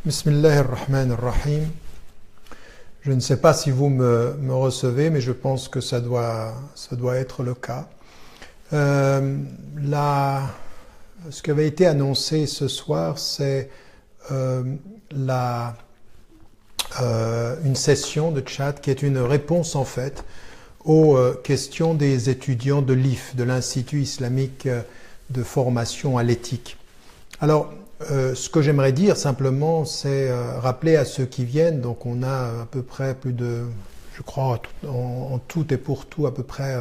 Bismillahirrahmanirrahim. Je ne sais pas si vous me recevez, mais je pense que ça doit être le cas. Ce qui avait été annoncé ce soir, c'est une session de chat qui est une réponse en fait aux questions des étudiants de l'IF, de l'Institut islamique de formation à l'éthique. Alors, ce que j'aimerais dire simplement, c'est rappeler à ceux qui viennent, donc on a à peu près plus de, je crois, en tout et pour tout, à peu près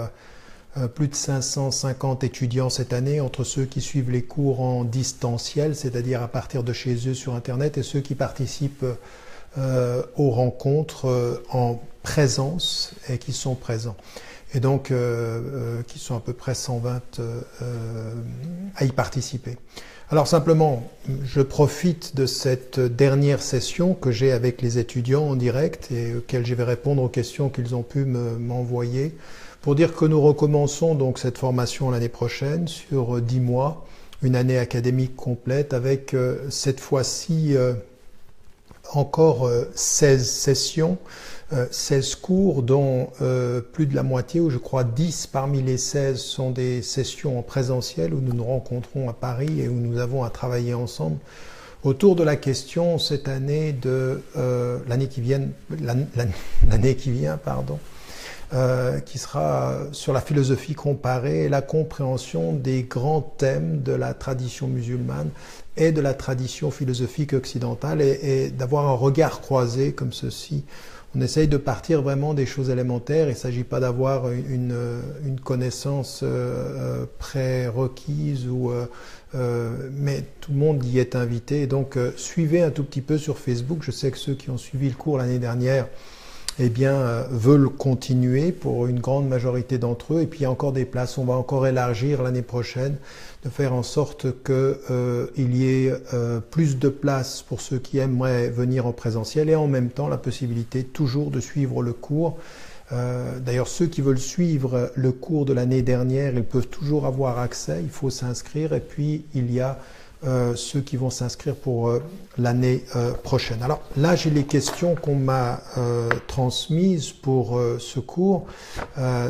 plus de 550 étudiants cette année, entre ceux qui suivent les cours en distanciel, c'est-à-dire à partir de chez eux sur Internet, et ceux qui participent aux rencontres en présence et qui sont présents. Et donc, qui sont à peu près 120 à y participer. Alors simplement, je profite de cette dernière session que j'ai avec les étudiants en direct et auxquelles je vais répondre aux questions qu'ils ont pu m'envoyer pour dire que nous recommençons donc cette formation l'année prochaine sur 10 mois, une année académique complète avec cette fois-ci encore 16 sessions, 16 cours dont plus de la moitié, ou je crois 10 parmi les 16 sont des sessions en présentiel où nous nous rencontrons à Paris et où nous avons à travailler ensemble autour de la question cette année de l'année qui vient, qui sera sur la philosophie comparée et la compréhension des grands thèmes de la tradition musulmane et de la tradition philosophique occidentale et d'avoir un regard croisé comme ceci. On essaye de partir vraiment des choses élémentaires. Il ne s'agit pas d'avoir une connaissance prérequise, mais tout le monde y est invité. Donc, suivez un tout petit peu sur Facebook. Je sais que ceux qui ont suivi le cours l'année dernière veulent continuer pour une grande majorité d'entre eux. Et puis, il y a encore des places. On va encore élargir l'année prochaine, de faire en sorte qu'il y ait plus de places pour ceux qui aimeraient venir en présentiel et en même temps la possibilité toujours de suivre le cours. D'ailleurs, ceux qui veulent suivre le cours de l'année dernière, ils peuvent toujours avoir accès, il faut s'inscrire. Et puis, il y a ceux qui vont s'inscrire pour l'année prochaine. Alors là, j'ai les questions qu'on m'a transmises pour ce cours.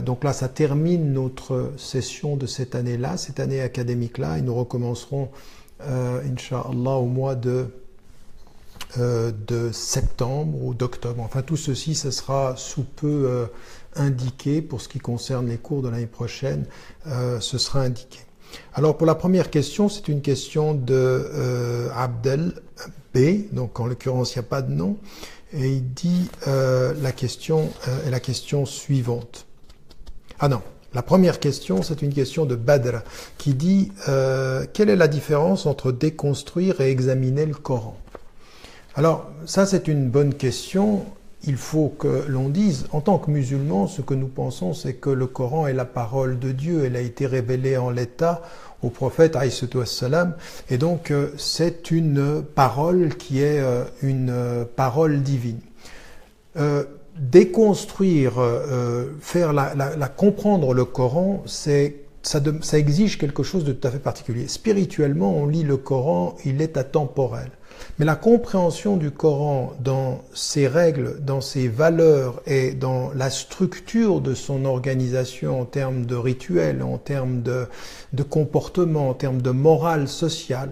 Donc là, ça termine notre session de cette année-là, cette année académique-là, et nous recommencerons, Inch'Allah, au mois de septembre ou d'octobre. Enfin, tout ceci, ce sera sous peu indiqué pour ce qui concerne les cours de l'année prochaine. Ce sera indiqué. Alors pour la première question, c'est une question de Abdel B, donc en l'occurrence il n'y a pas de nom, et il dit la question est la question suivante. Ah non, la première question c'est une question de Badr qui dit quelle est la différence entre déconstruire et examiner le Coran? Alors ça c'est une bonne question. Il faut que l'on dise, en tant que musulmans, ce que nous pensons, c'est que le Coran est la parole de Dieu. Elle a été révélée en l'état au prophète, alayhi wassalam, et donc c'est une parole qui est une parole divine. Déconstruire, faire comprendre le Coran, ça exige quelque chose de tout à fait particulier. Spirituellement, on lit le Coran, il est atemporel. Mais la compréhension du Coran dans ses règles, dans ses valeurs et dans la structure de son organisation en termes de rituels, en termes de comportement, en termes de morale sociale,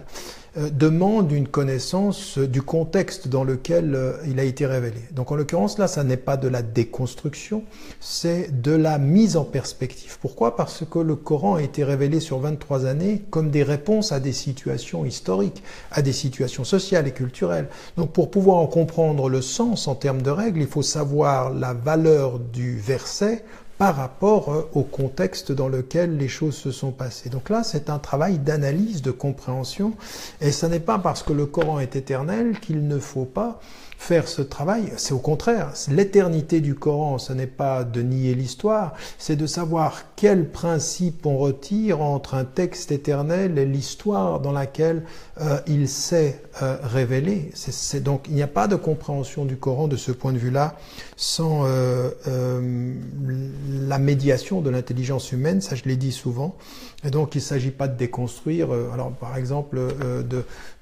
demande une connaissance du contexte dans lequel il a été révélé. Donc en l'occurrence là, ça n'est pas de la déconstruction, c'est de la mise en perspective. Pourquoi? Parce que le Coran a été révélé sur 23 années comme des réponses à des situations historiques, à des situations sociales et culturelles. Donc pour pouvoir en comprendre le sens en termes de règles, il faut savoir la valeur du verset par rapport au contexte dans lequel les choses se sont passées. Donc là, c'est un travail d'analyse, de compréhension, et ce n'est pas parce que le Coran est éternel qu'il ne faut pas faire ce travail, c'est au contraire, l'éternité du Coran, ce n'est pas de nier l'histoire, c'est de savoir quel principe on retire entre un texte éternel et l'histoire dans laquelle il s'est révélé. Donc il n'y a pas de compréhension du Coran de ce point de vue-là sans la médiation de l'intelligence humaine, ça je l'ai dit souvent. Et donc il ne s'agit pas de déconstruire, alors par exemple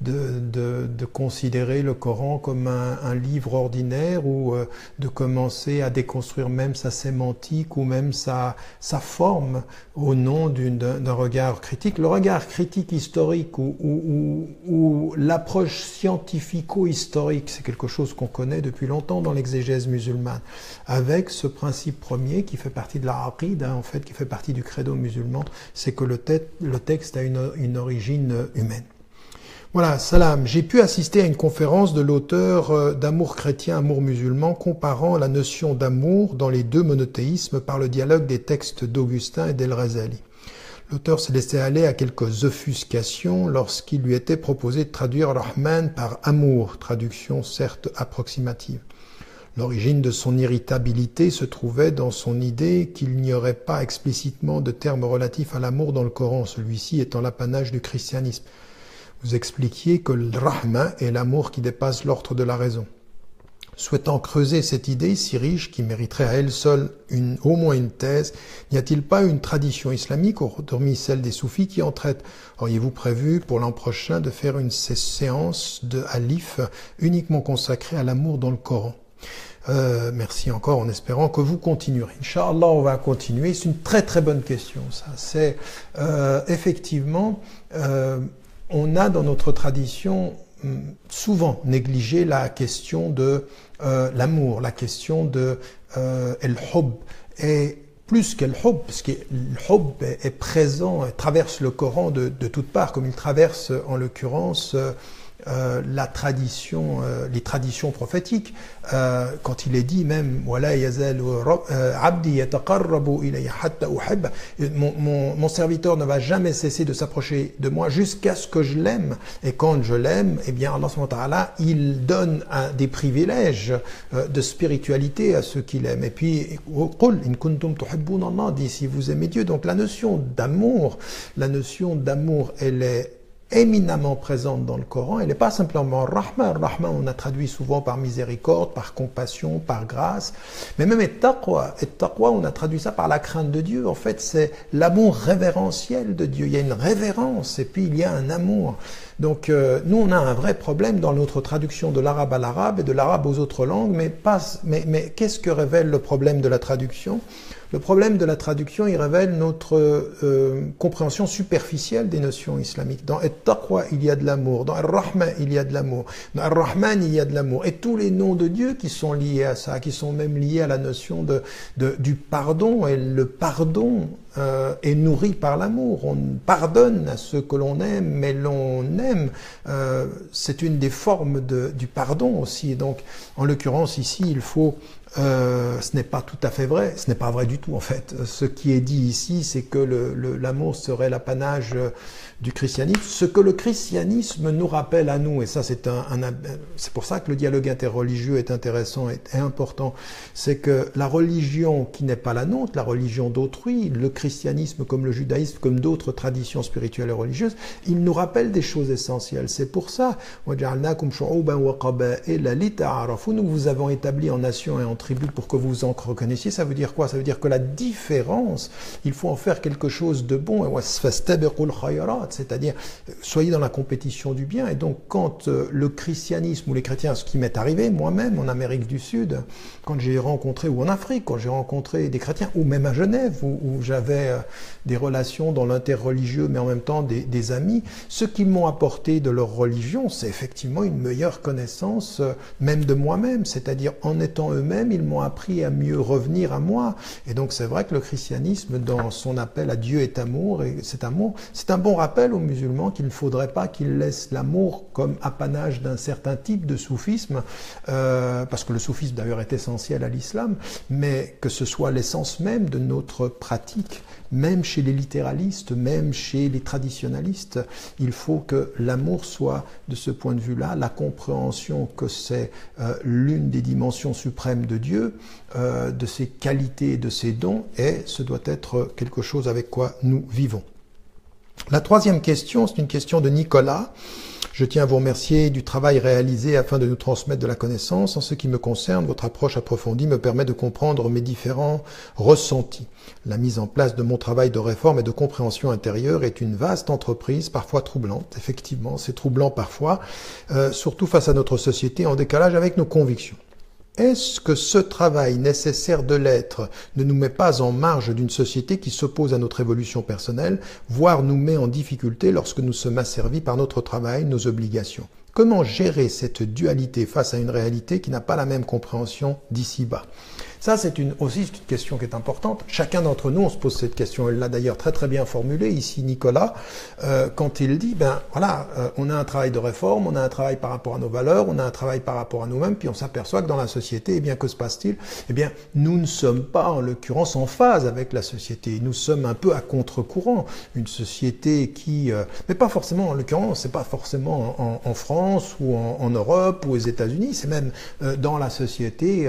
de considérer le Coran comme un livre ordinaire ou de commencer à déconstruire même sa sémantique ou même sa forme au nom d'un regard critique. Le regard critique historique ou l'approche scientifico-historique, c'est quelque chose qu'on connaît depuis longtemps dans l'exégèse musulmane, avec ce principe premier qui fait partie de la aqida, en fait, qui fait partie du credo musulman, c'est que le texte a une origine humaine. Voilà, salam. J'ai pu assister à une conférence de l'auteur d'Amour chrétien, Amour musulman, comparant la notion d'amour dans les deux monothéismes par le dialogue des textes d'Augustin et d'El Razali. L'auteur s'est laissé aller à quelques offuscations lorsqu'il lui était proposé de traduire Rahman par amour, traduction certes approximative. L'origine de son irritabilité se trouvait dans son idée qu'il n'y aurait pas explicitement de terme relatif à l'amour dans le Coran, celui-ci étant l'apanage du christianisme. Vous expliquiez que le Rahma est l'amour qui dépasse l'ordre de la raison. Souhaitant creuser cette idée si riche qui mériterait à elle seule au moins une thèse, n'y a-t-il pas une tradition islamique, hormis celle des soufis, qui en traite? Auriez-vous prévu pour l'an prochain de faire une séance de Alif uniquement consacrée à l'amour dans le Coran? Merci encore en espérant que vous continuerez. Inch'Allah, on va continuer. C'est une très très bonne question, ça. C'est effectivement, on a dans notre tradition souvent négligé la question de l'amour, la question de el-hub. Et plus qu'el-hub, parce que le-hub est présent, traverse le Coran de toutes parts, comme il traverse en l'occurrence la tradition, les traditions prophétiques, quand il est dit même mon serviteur ne va jamais cesser de s'approcher de moi jusqu'à ce que je l'aime, et quand je l'aime, eh bien Allah subhanahu wa ta'ala, il donne des privilèges de spiritualité à ceux qu'il aime. Et puis dit si vous aimez Dieu. Donc la notion d'amour, elle est éminemment présente dans le Coran. Elle n'est pas simplement Rahman. Rahman, on a traduit souvent par miséricorde, par compassion, par grâce. Mais même et-taqwa, on a traduit ça par la crainte de Dieu. En fait, c'est l'amour révérentiel de Dieu. Il y a une révérence et puis il y a un amour. Donc, nous, on a un vrai problème dans notre traduction de l'arabe à l'arabe et de l'arabe aux autres langues. Mais qu'est-ce que révèle le problème de la traduction? Le problème de la traduction, il révèle notre compréhension superficielle des notions islamiques. Dans At-Taqwa, il y a de l'amour. Dans Ar-Rahman, il y a de l'amour. Dans Ar-Rahman, il y a de l'amour. Et tous les noms de Dieu qui sont liés à ça, qui sont même liés à la notion du pardon. Et le pardon est nourri par l'amour. On pardonne à ceux que l'on aime, mais l'on aime. C'est une des formes du pardon aussi. Et donc, en l'occurrence, ici, il faut... ce n'est pas tout à fait vrai, ce n'est pas vrai du tout en fait. Ce qui est dit ici, c'est que l'amour serait l'apanage du christianisme. Ce que le christianisme nous rappelle à nous, et ça c'est pour ça que le dialogue interreligieux est intéressant et important, c'est que la religion qui n'est pas la nôtre, la religion d'autrui, le christianisme comme le judaïsme, comme d'autres traditions spirituelles et religieuses, il nous rappelle des choses essentielles. C'est pour ça, nous vous avons établi en nations et en tribus pour que vous vous en reconnaissiez. Ça veut dire quoi? Ça veut dire que la différence, il faut en faire quelque chose de bon. C'est-à-dire, soyez dans la compétition du bien. Et donc, quand le christianisme ou les chrétiens, ce qui m'est arrivé moi-même en Amérique du Sud, quand j'ai rencontré, ou en Afrique, quand j'ai rencontré des chrétiens, ou même à Genève, où j'avais des relations dans l'interreligieux, mais en même temps des amis, ce qu'ils m'ont apporté de leur religion, c'est effectivement une meilleure connaissance, même de moi-même. C'est-à-dire, en étant eux-mêmes, ils m'ont appris à mieux revenir à moi. Et donc, c'est vrai que le christianisme, dans son appel à Dieu est amour, et cet amour, c'est un bon rappel aux musulmans qu'il ne faudrait pas qu'ils laissent l'amour comme apanage d'un certain type de soufisme, parce que le soufisme d'ailleurs est essentiel à l'islam, mais que ce soit l'essence même de notre pratique pratique, même chez les littéralistes, même chez les traditionalistes. Il faut que l'amour soit, de ce point de vue-là, la compréhension que c'est l'une des dimensions suprêmes de Dieu, de ses qualités et de ses dons, et ce doit être quelque chose avec quoi nous vivons. La troisième question, c'est une question de Nicolas. Je tiens à vous remercier du travail réalisé afin de nous transmettre de la connaissance. En ce qui me concerne, votre approche approfondie me permet de comprendre mes différents ressentis. La mise en place de mon travail de réforme et de compréhension intérieure est une vaste entreprise, parfois troublante. Effectivement, c'est troublant parfois, surtout face à notre société en décalage avec nos convictions. Est-ce que ce travail nécessaire de l'être ne nous met pas en marge d'une société qui s'oppose à notre évolution personnelle, voire nous met en difficulté lorsque nous sommes asservis par notre travail, nos obligations? Comment gérer cette dualité face à une réalité qui n'a pas la même compréhension d'ici-bas? Ça, c'est aussi une question qui est importante. Chacun d'entre nous, on se pose cette question. Elle l'a d'ailleurs très bien formulée ici, Nicolas, quand il dit, on a un travail de réforme, on a un travail par rapport à nos valeurs, on a un travail par rapport à nous-mêmes, puis on s'aperçoit que dans la société, que se passe-t-il? Nous ne sommes pas, en l'occurrence, en phase avec la société. Nous sommes un peu à contre-courant. Une société qui, mais pas forcément, en l'occurrence, c'est pas forcément en France ou en Europe ou aux États-Unis, c'est même dans la société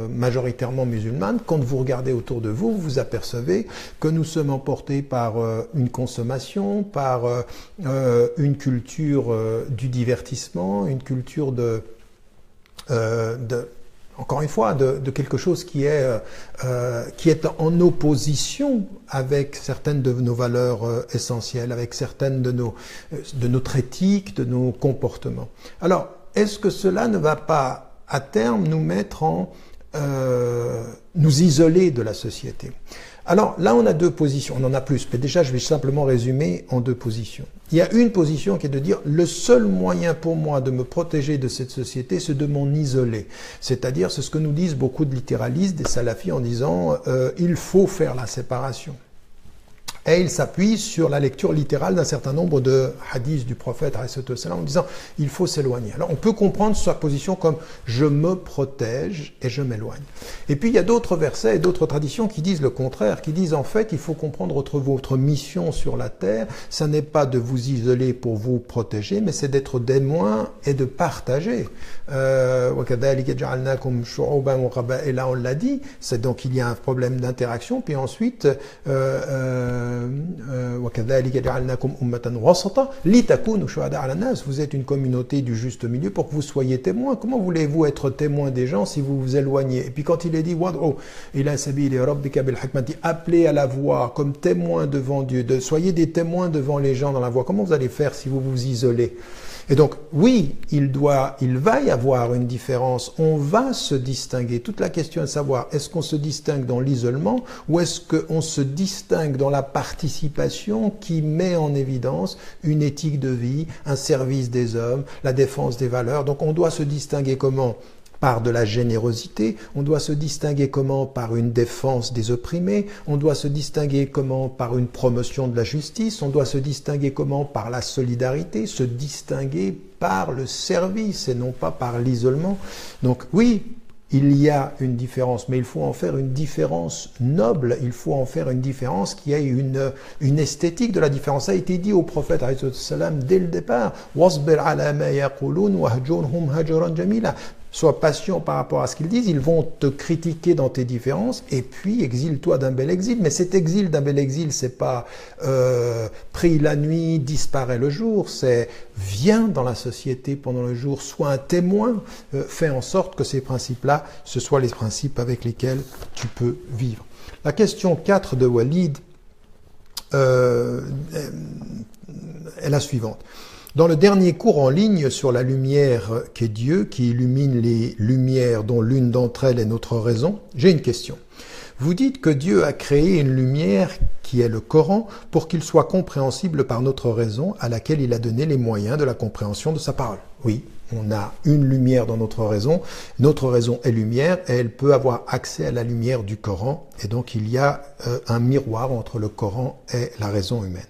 majoritairement musulmane. Quand vous regardez autour de vous, vous apercevez que nous sommes emportés par une consommation, par une culture du divertissement, une culture encore une fois, de quelque chose qui est en opposition avec certaines de nos valeurs essentielles, avec certaines de notre éthique, de nos comportements. Alors, est-ce que cela ne va pas, à terme, nous mettre nous isoler de la société? Alors là, on a deux positions, on en a plus, mais déjà je vais simplement résumer en deux positions. Il y a une position qui est de dire le seul moyen pour moi de me protéger de cette société, c'est de m'en isoler. C'est-à-dire, c'est ce que nous disent beaucoup de littéralistes, des salafis, en disant il faut faire la séparation. Et il s'appuie sur la lecture littérale d'un certain nombre de hadiths du prophète en disant il faut s'éloigner. Alors on peut comprendre sa position comme je me protège et je m'éloigne. Et puis il y a d'autres versets et d'autres traditions qui disent le contraire, qui disent en fait il faut comprendre votre mission sur la terre, ça n'est pas de vous isoler pour vous protéger, mais c'est d'être témoin et de partager. Et là on l'a dit, c'est donc il y a un problème d'interaction, puis ensuite vous êtes une communauté du juste milieu pour que vous soyez témoins. Comment voulez-vous être témoin des gens si vous vous éloignez? Et puis quand il est dit appelez à la voix comme témoin devant Dieu, soyez des témoins devant les gens dans la voie, comment vous allez faire si vous vous isolez? Et donc, oui, il va y avoir une différence, on va se distinguer. Toute la question est de savoir, est-ce qu'on se distingue dans l'isolement ou est-ce qu'on se distingue dans la participation qui met en évidence une éthique de vie, un service des hommes, la défense des valeurs. Donc on doit se distinguer comment ? Par de la générosité, on doit se distinguer comment? Par une défense des opprimés, on doit se distinguer comment? Par une promotion de la justice, on doit se distinguer comment? Par la solidarité, se distinguer par le service et non pas par l'isolement. Donc oui, il y a une différence, mais il faut en faire une différence noble, il faut en faire une différence qui ait une esthétique de la différence. Ça a été dit au prophète dès le départ. وَاصْبِرْ عَلَى مَا يَقُولُونَ وَاهْجُرْهُمْ هَجْرًا جَمِيلًا. Sois patient par rapport à ce qu'ils disent, ils vont te critiquer dans tes différences, et puis exile-toi d'un bel exil. Mais cet exil d'un bel exil, c'est pas prie la nuit, disparaît le jour, c'est viens dans la société pendant le jour, sois un témoin, fais en sorte que ces principes-là, ce soient les principes avec lesquels tu peux vivre. La question 4 de Walid est la suivante. Dans le dernier cours en ligne sur la lumière qu'est Dieu, qui illumine les lumières dont l'une d'entre elles est notre raison, j'ai une question. Vous dites que Dieu a créé une lumière qui est le Coran pour qu'il soit compréhensible par notre raison à laquelle il a donné les moyens de la compréhension de sa parole. Oui, on a une lumière dans notre raison est lumière et elle peut avoir accès à la lumière du Coran et donc il y a un miroir entre le Coran et la raison humaine.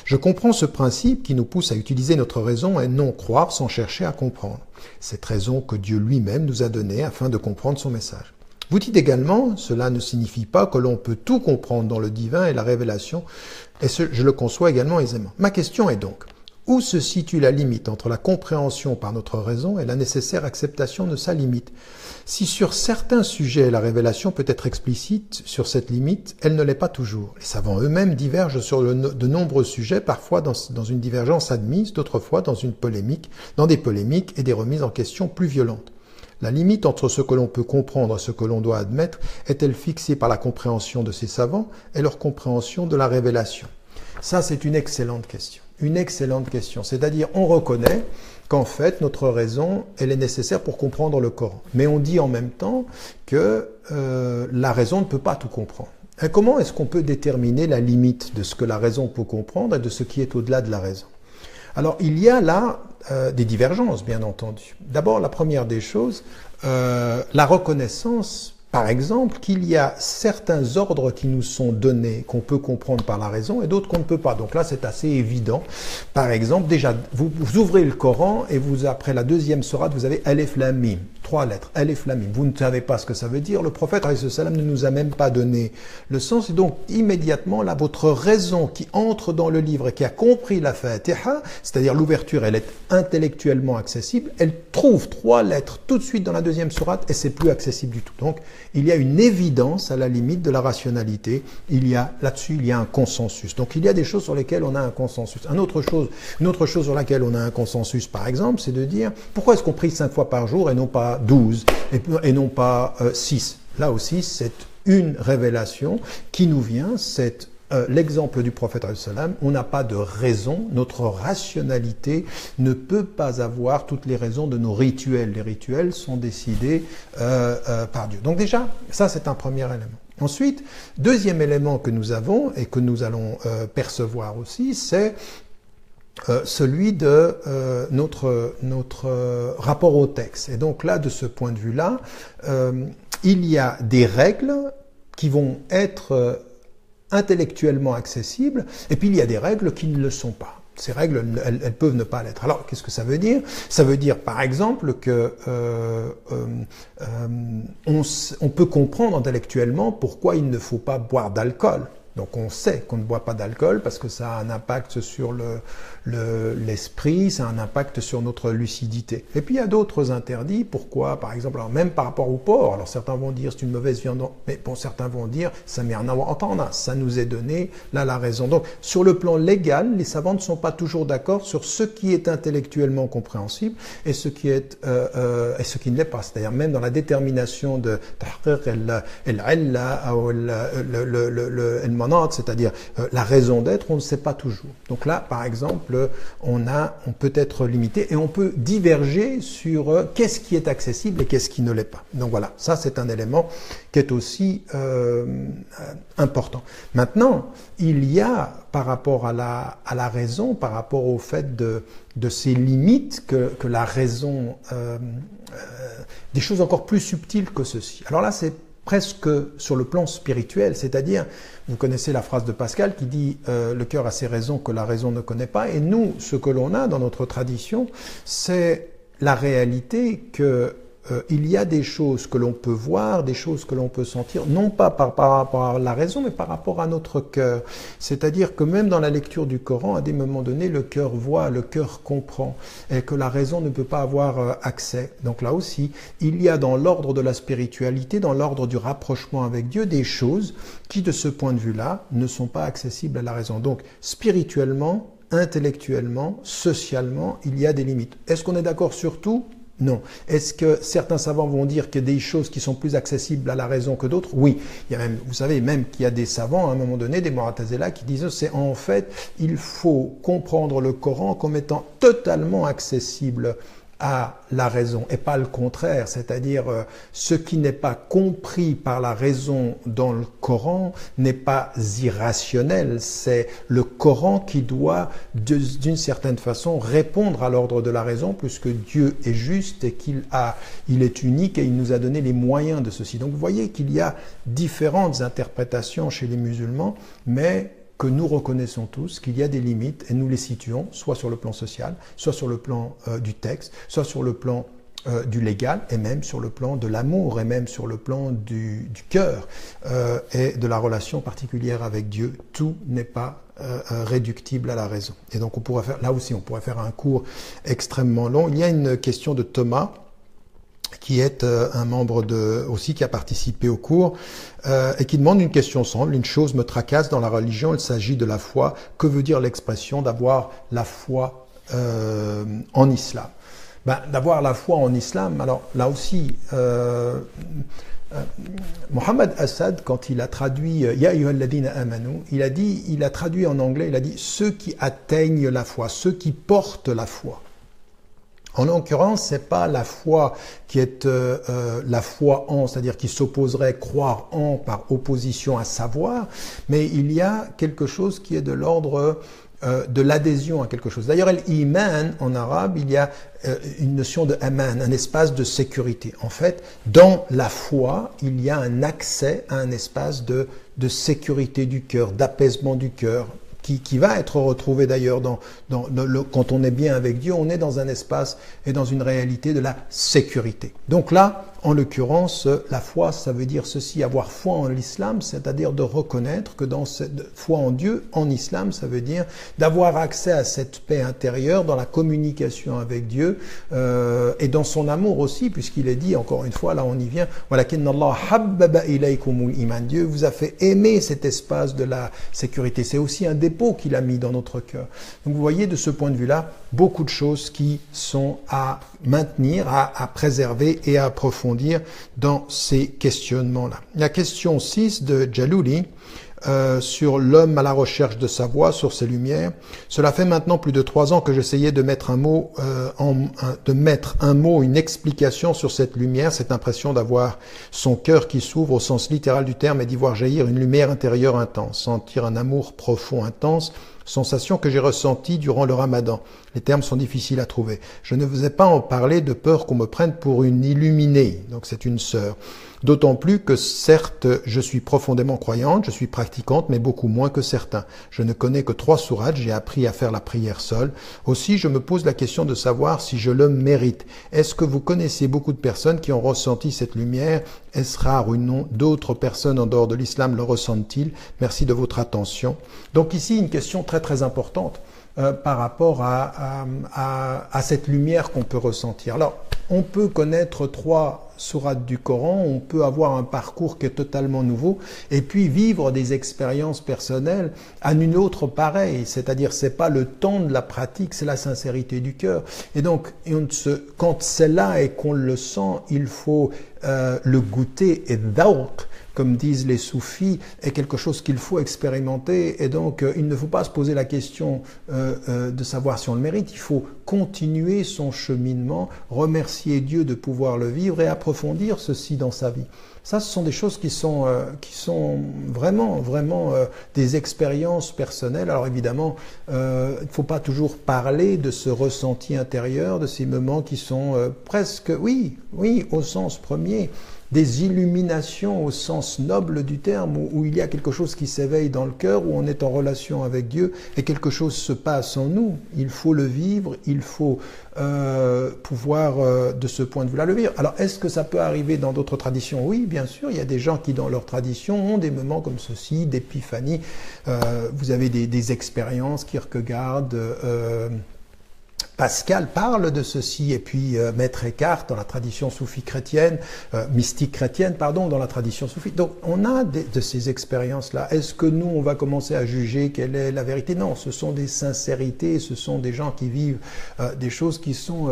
Je comprends ce principe qui nous pousse à utiliser notre raison et non croire sans chercher à comprendre. Cette raison que Dieu lui-même nous a donnée afin de comprendre son message. Vous dites également, cela ne signifie pas que l'on peut tout comprendre dans le divin et la révélation, et je le conçois également aisément. Ma question est donc, où se situe la limite entre la compréhension par notre raison et la nécessaire acceptation de sa limite? Si sur certains sujets la révélation peut être explicite, sur cette limite, elle ne l'est pas toujours. Les savants eux-mêmes divergent sur de nombreux sujets, parfois dans une divergence admise, d'autres fois dans des polémiques et des remises en question plus violentes. La limite entre ce que l'on peut comprendre et ce que l'on doit admettre est-elle fixée par la compréhension de ces savants et leur compréhension de la révélation? Ça, c'est une excellente question. Une excellente question. C'est-à-dire, on reconnaît qu'en fait, notre raison, elle est nécessaire pour comprendre le Coran. Mais on dit en même temps que la raison ne peut pas tout comprendre. Et comment est-ce qu'on peut déterminer la limite de ce que la raison peut comprendre et de ce qui est au-delà de la raison? Alors, il y a là des divergences, bien entendu. D'abord, la première des choses, la reconnaissance, par exemple, qu'il y a certains ordres qui nous sont donnés, qu'on peut comprendre par la raison, et d'autres qu'on ne peut pas. Donc là, c'est assez évident. Par exemple, déjà, vous ouvrez le Coran, et après la deuxième sourate, vous avez Alif Lam Mim. 3 lettres, Alif Lam Mim. Vous ne savez pas ce que ça veut dire. Le prophète, alayhi salam, ne nous a même pas donné le sens. Et donc, immédiatement, là, votre raison qui entre dans le livre et qui a compris la Fatiha, c'est-à-dire l'ouverture, elle est intellectuellement accessible, elle trouve 3 lettres tout de suite dans la deuxième sourate, et c'est plus accessible du tout. Donc, il y a une évidence à la limite de la rationalité. Là-dessus, il y a un consensus. Donc, il y a des choses sur lesquelles on a un consensus. Une autre chose sur laquelle on a un consensus, par exemple, c'est de dire pourquoi est-ce qu'on prie 5 fois par jour et non pas 12 et non pas 6. Là aussi, c'est une révélation qui nous vient, c'est l'exemple du prophète alayhi salam. On n'a pas de raison, notre rationalité ne peut pas avoir toutes les raisons de nos rituels. Les rituels sont décidés par Dieu. Donc déjà, ça c'est un premier élément. Ensuite, deuxième élément que nous avons et que nous allons percevoir aussi, c'est celui de notre rapport au texte. Et donc là, de ce point de vue-là, il y a des règles qui vont être intellectuellement accessibles, et puis il y a des règles qui ne le sont pas. Ces règles, elles peuvent ne pas l'être. Alors, qu'est-ce que ça veut dire? Ça veut dire, par exemple, que on peut comprendre intellectuellement pourquoi il ne faut pas boire d'alcool. Donc on sait qu'on ne boit pas d'alcool parce que ça a un impact sur l'esprit, ça a un impact sur notre lucidité. Et puis il y a d'autres interdits. Pourquoi? Par exemple, alors même par rapport au porc. Alors certains vont dire c'est une mauvaise viande, mais bon, certains vont dire ça met un entendre. Ça nous est donné là la raison. Donc sur le plan légal, les savants ne sont pas toujours d'accord sur ce qui est intellectuellement compréhensible et ce qui est et ce qui ne l'est pas. C'est-à-dire même dans la détermination de c'est-à-dire la raison d'être, on ne sait pas toujours. Donc là, par exemple, on peut être limité et on peut diverger sur qu'est-ce qui est accessible et qu'est-ce qui ne l'est pas. Donc voilà, ça c'est un élément qui est aussi important. Maintenant, il y a par rapport à la raison, par rapport au fait de ces limites que la raison, des choses encore plus subtiles que ceci. Alors là, c'est presque sur le plan spirituel, c'est-à-dire, vous connaissez la phrase de Pascal qui dit le cœur a ses raisons que la raison ne connaît pas, et nous, ce que l'on a dans notre tradition, c'est la réalité que il y a des choses que l'on peut voir, des choses que l'on peut sentir, non pas par rapport à la raison, mais par rapport à notre cœur. C'est-à-dire que même dans la lecture du Coran, à des moments donnés, le cœur voit, le cœur comprend, et que la raison ne peut pas avoir accès. Donc là aussi, il y a dans l'ordre de la spiritualité, dans l'ordre du rapprochement avec Dieu, des choses qui, de ce point de vue-là, ne sont pas accessibles à la raison. Donc, spirituellement, intellectuellement, socialement, il y a des limites. Est-ce qu'on est d'accord sur tout ? Non. Est-ce que certains savants vont dire qu'il y a des choses qui sont plus accessibles à la raison que d'autres? Oui. Il y a même, vous savez même qu'il y a des savants, à un moment donné, des Mu'tazila, qui disent c'est en fait, il faut comprendre le Coran comme étant totalement accessible à la raison et pas le contraire, c'est-à-dire ce qui n'est pas compris par la raison dans le Coran n'est pas irrationnel, c'est le Coran qui doit d'une certaine façon répondre à l'ordre de la raison puisque Dieu est juste et il est unique et il nous a donné les moyens de ceci. Donc vous voyez qu'il y a différentes interprétations chez les musulmans, mais que nous reconnaissons tous qu'il y a des limites et nous les situons soit sur le plan social, soit sur le plan du texte, soit sur le plan du légal, et même sur le plan de l'amour, et même sur le plan du cœur, et de la relation particulière avec Dieu. Tout n'est pas réductible à la raison. Et donc on pourrait faire, là aussi, on pourrait faire un cours extrêmement long. Il y a une question de Thomas, qui est un membre aussi qui a participé au cours, et qui demande une question simple. Une chose me tracasse dans la religion, il s'agit de la foi. Que veut dire l'expression d'avoir la foi en islam? D'avoir la foi en islam, alors là aussi, Mohammed Assad, quand il a traduit Ya ayyuhalladhina amanu, il a traduit en anglais, il a dit ceux qui atteignent la foi, ceux qui portent la foi. En l'occurrence, c'est pas la foi qui est la foi en, c'est-à-dire qui s'opposerait croire en par opposition à savoir, mais il y a quelque chose qui est de l'ordre de l'adhésion à quelque chose. D'ailleurs, l'iman en arabe, il y a une notion de aman, un espace de sécurité. En fait, dans la foi, il y a un accès à un espace de sécurité du cœur, d'apaisement du cœur, qui va être retrouvé d'ailleurs quand on est bien avec Dieu, on est dans un espace et dans une réalité de la sécurité. Donc là, en l'occurrence, la foi, ça veut dire ceci, avoir foi en l'islam, c'est-à-dire de reconnaître que dans cette foi en Dieu, en islam, ça veut dire d'avoir accès à cette paix intérieure dans la communication avec Dieu et dans son amour aussi, puisqu'il est dit, encore une fois, là on y vient, walakinna Allah habbaba ilaykumul iman. Dieu vous a fait aimer cet espace de la sécurité. C'est aussi un dépôt qu'il a mis dans notre cœur. Donc vous voyez, de ce point de vue-là, beaucoup de choses qui sont à maintenir, à préserver et à approfondir dans ces questionnements-là. La question 6 de Jalouli sur l'homme à la recherche de sa voie, sur ses lumières. Cela fait maintenant plus de 3 ans que j'essayais de mettre un mot, une explication sur cette lumière, cette impression d'avoir son cœur qui s'ouvre au sens littéral du terme et d'y voir jaillir une lumière intérieure intense, sentir un amour profond intense, sensation que j'ai ressentie durant le Ramadan. Les termes sont difficiles à trouver. Je ne vous ai pas en parler de peur qu'on me prenne pour une illuminée, donc c'est une sœur. D'autant plus que certes, je suis profondément croyante, je suis pratiquante, mais beaucoup moins que certains. Je ne connais que 3 sourates, j'ai appris à faire la prière seule. Aussi, je me pose la question de savoir si je le mérite. Est-ce que vous connaissez beaucoup de personnes qui ont ressenti cette lumière? Est-ce rare ou non? D'autres personnes en dehors de l'islam le ressentent-ils? Merci de votre attention. Donc ici, une question très très importante par rapport à cette lumière qu'on peut ressentir. Alors, on peut connaître 3 sourates du Coran, on peut avoir un parcours qui est totalement nouveau, et puis vivre des expériences personnelles à une autre pareille, c'est-à-dire c'est pas le temps de la pratique, c'est la sincérité du cœur. Et donc, quand c'est là et qu'on le sent, il faut le goûter, et dhawq, comme disent les soufis, est quelque chose qu'il faut expérimenter, et donc il ne faut pas se poser la question de savoir si on le mérite, il faut continuer son cheminement, remercier Dieu de pouvoir le vivre et approfondir ceci dans sa vie. Ça, ce sont des choses qui sont vraiment des expériences personnelles. Alors évidemment, il ne faut pas toujours parler de ce ressenti intérieur, de ces moments qui sont presque, oui, au sens premier, des illuminations au sens noble du terme, où il y a quelque chose qui s'éveille dans le cœur, où on est en relation avec Dieu et quelque chose se passe en nous. Il faut le vivre, il faut pouvoir de ce point de vue-là le vivre. Alors est-ce que ça peut arriver dans d'autres traditions? Oui, bien sûr, il y a des gens qui dans leur tradition ont des moments comme ceci, d'épiphanie. Vous avez des expériences, Kierkegaard, Pascal parle de ceci, et puis Maître Eckhart dans la tradition soufie chrétienne, mystique chrétienne, pardon, dans la tradition soufie. Donc on a de ces expériences-là. Est-ce que nous, on va commencer à juger quelle est la vérité? Non, ce sont des sincérités, ce sont des gens qui vivent des choses qui sont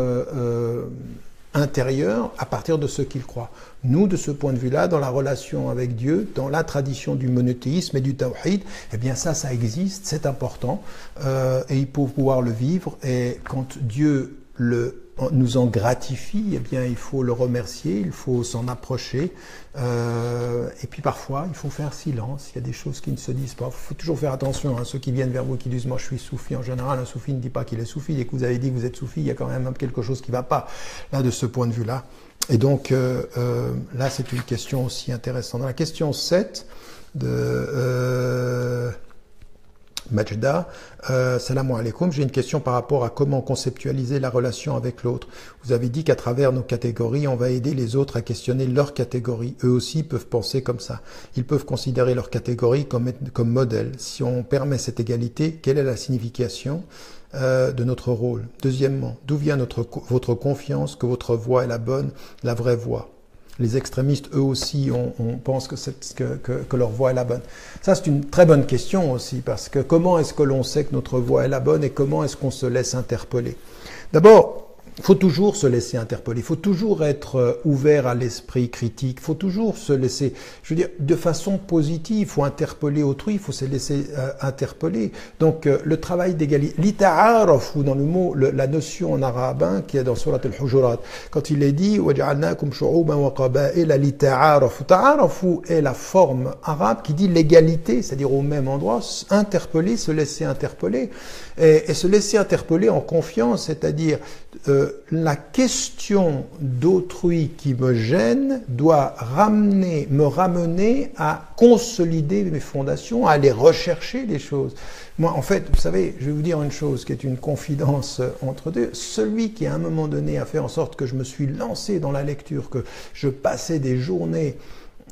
intérieur à partir de ce qu'il croit. Nous, de ce point de vue-là, dans la relation avec Dieu, dans la tradition du monothéisme et du tawhid, eh bien ça existe, c'est important, et il faut pouvoir le vivre, et quand Dieu nous en gratifie, eh bien il faut le remercier, il faut s'en approcher, et puis parfois il faut faire silence, il y a des choses qui ne se disent pas. Il faut toujours faire attention à ceux qui viennent vers vous qui disent moi je suis soufi. En général, un soufi ne dit pas qu'il est soufi, dès que vous avez dit que vous êtes soufi, il y a quand même quelque chose qui ne va pas là de ce point de vue-là. Et donc là c'est une question aussi intéressante. Dans la question 7 de Majda, salam alaikum, j'ai une question par rapport à comment conceptualiser la relation avec l'autre. Vous avez dit qu'à travers nos catégories, on va aider les autres à questionner leurs catégories. Eux aussi peuvent penser comme ça. Ils peuvent considérer leurs catégories comme modèle. Si on permet cette égalité, quelle est la signification de notre rôle? Deuxièmement, d'où vient votre confiance que votre voix est la bonne, la vraie voix? Les extrémistes, eux aussi, on pense que leur voix est la bonne. Ça, c'est une très bonne question aussi, parce que comment est-ce que l'on sait que notre voix est la bonne et comment est-ce qu'on se laisse interpeller? D'abord, il faut toujours se laisser interpeller, il faut toujours être ouvert à l'esprit critique, il faut toujours se laisser, je veux dire, de façon positive, il faut interpeller autrui, il faut se laisser interpeller. Donc, le travail d'égalité, l'ita'araf, ou dans le mot, la notion en arabe, hein, qui est dans Surat al-Hujurat, quand il est dit, وَجَعَلْنَاكُمْ شُعُوبًا وَقَبَائِلَ لِتَعَارَفُوا. Ta'arafu est la forme arabe qui dit l'égalité, c'est-à-dire au même endroit, interpeller, se laisser interpeller, et se laisser interpeller en confiance, c'est-à-dire la question d'autrui qui me gêne doit me ramener à consolider mes fondations, à aller rechercher les choses. Moi, en fait, vous savez, je vais vous dire une chose qui est une confidence entre deux. Celui qui, à un moment donné, a fait en sorte que je me suis lancé dans la lecture, que je passais des journées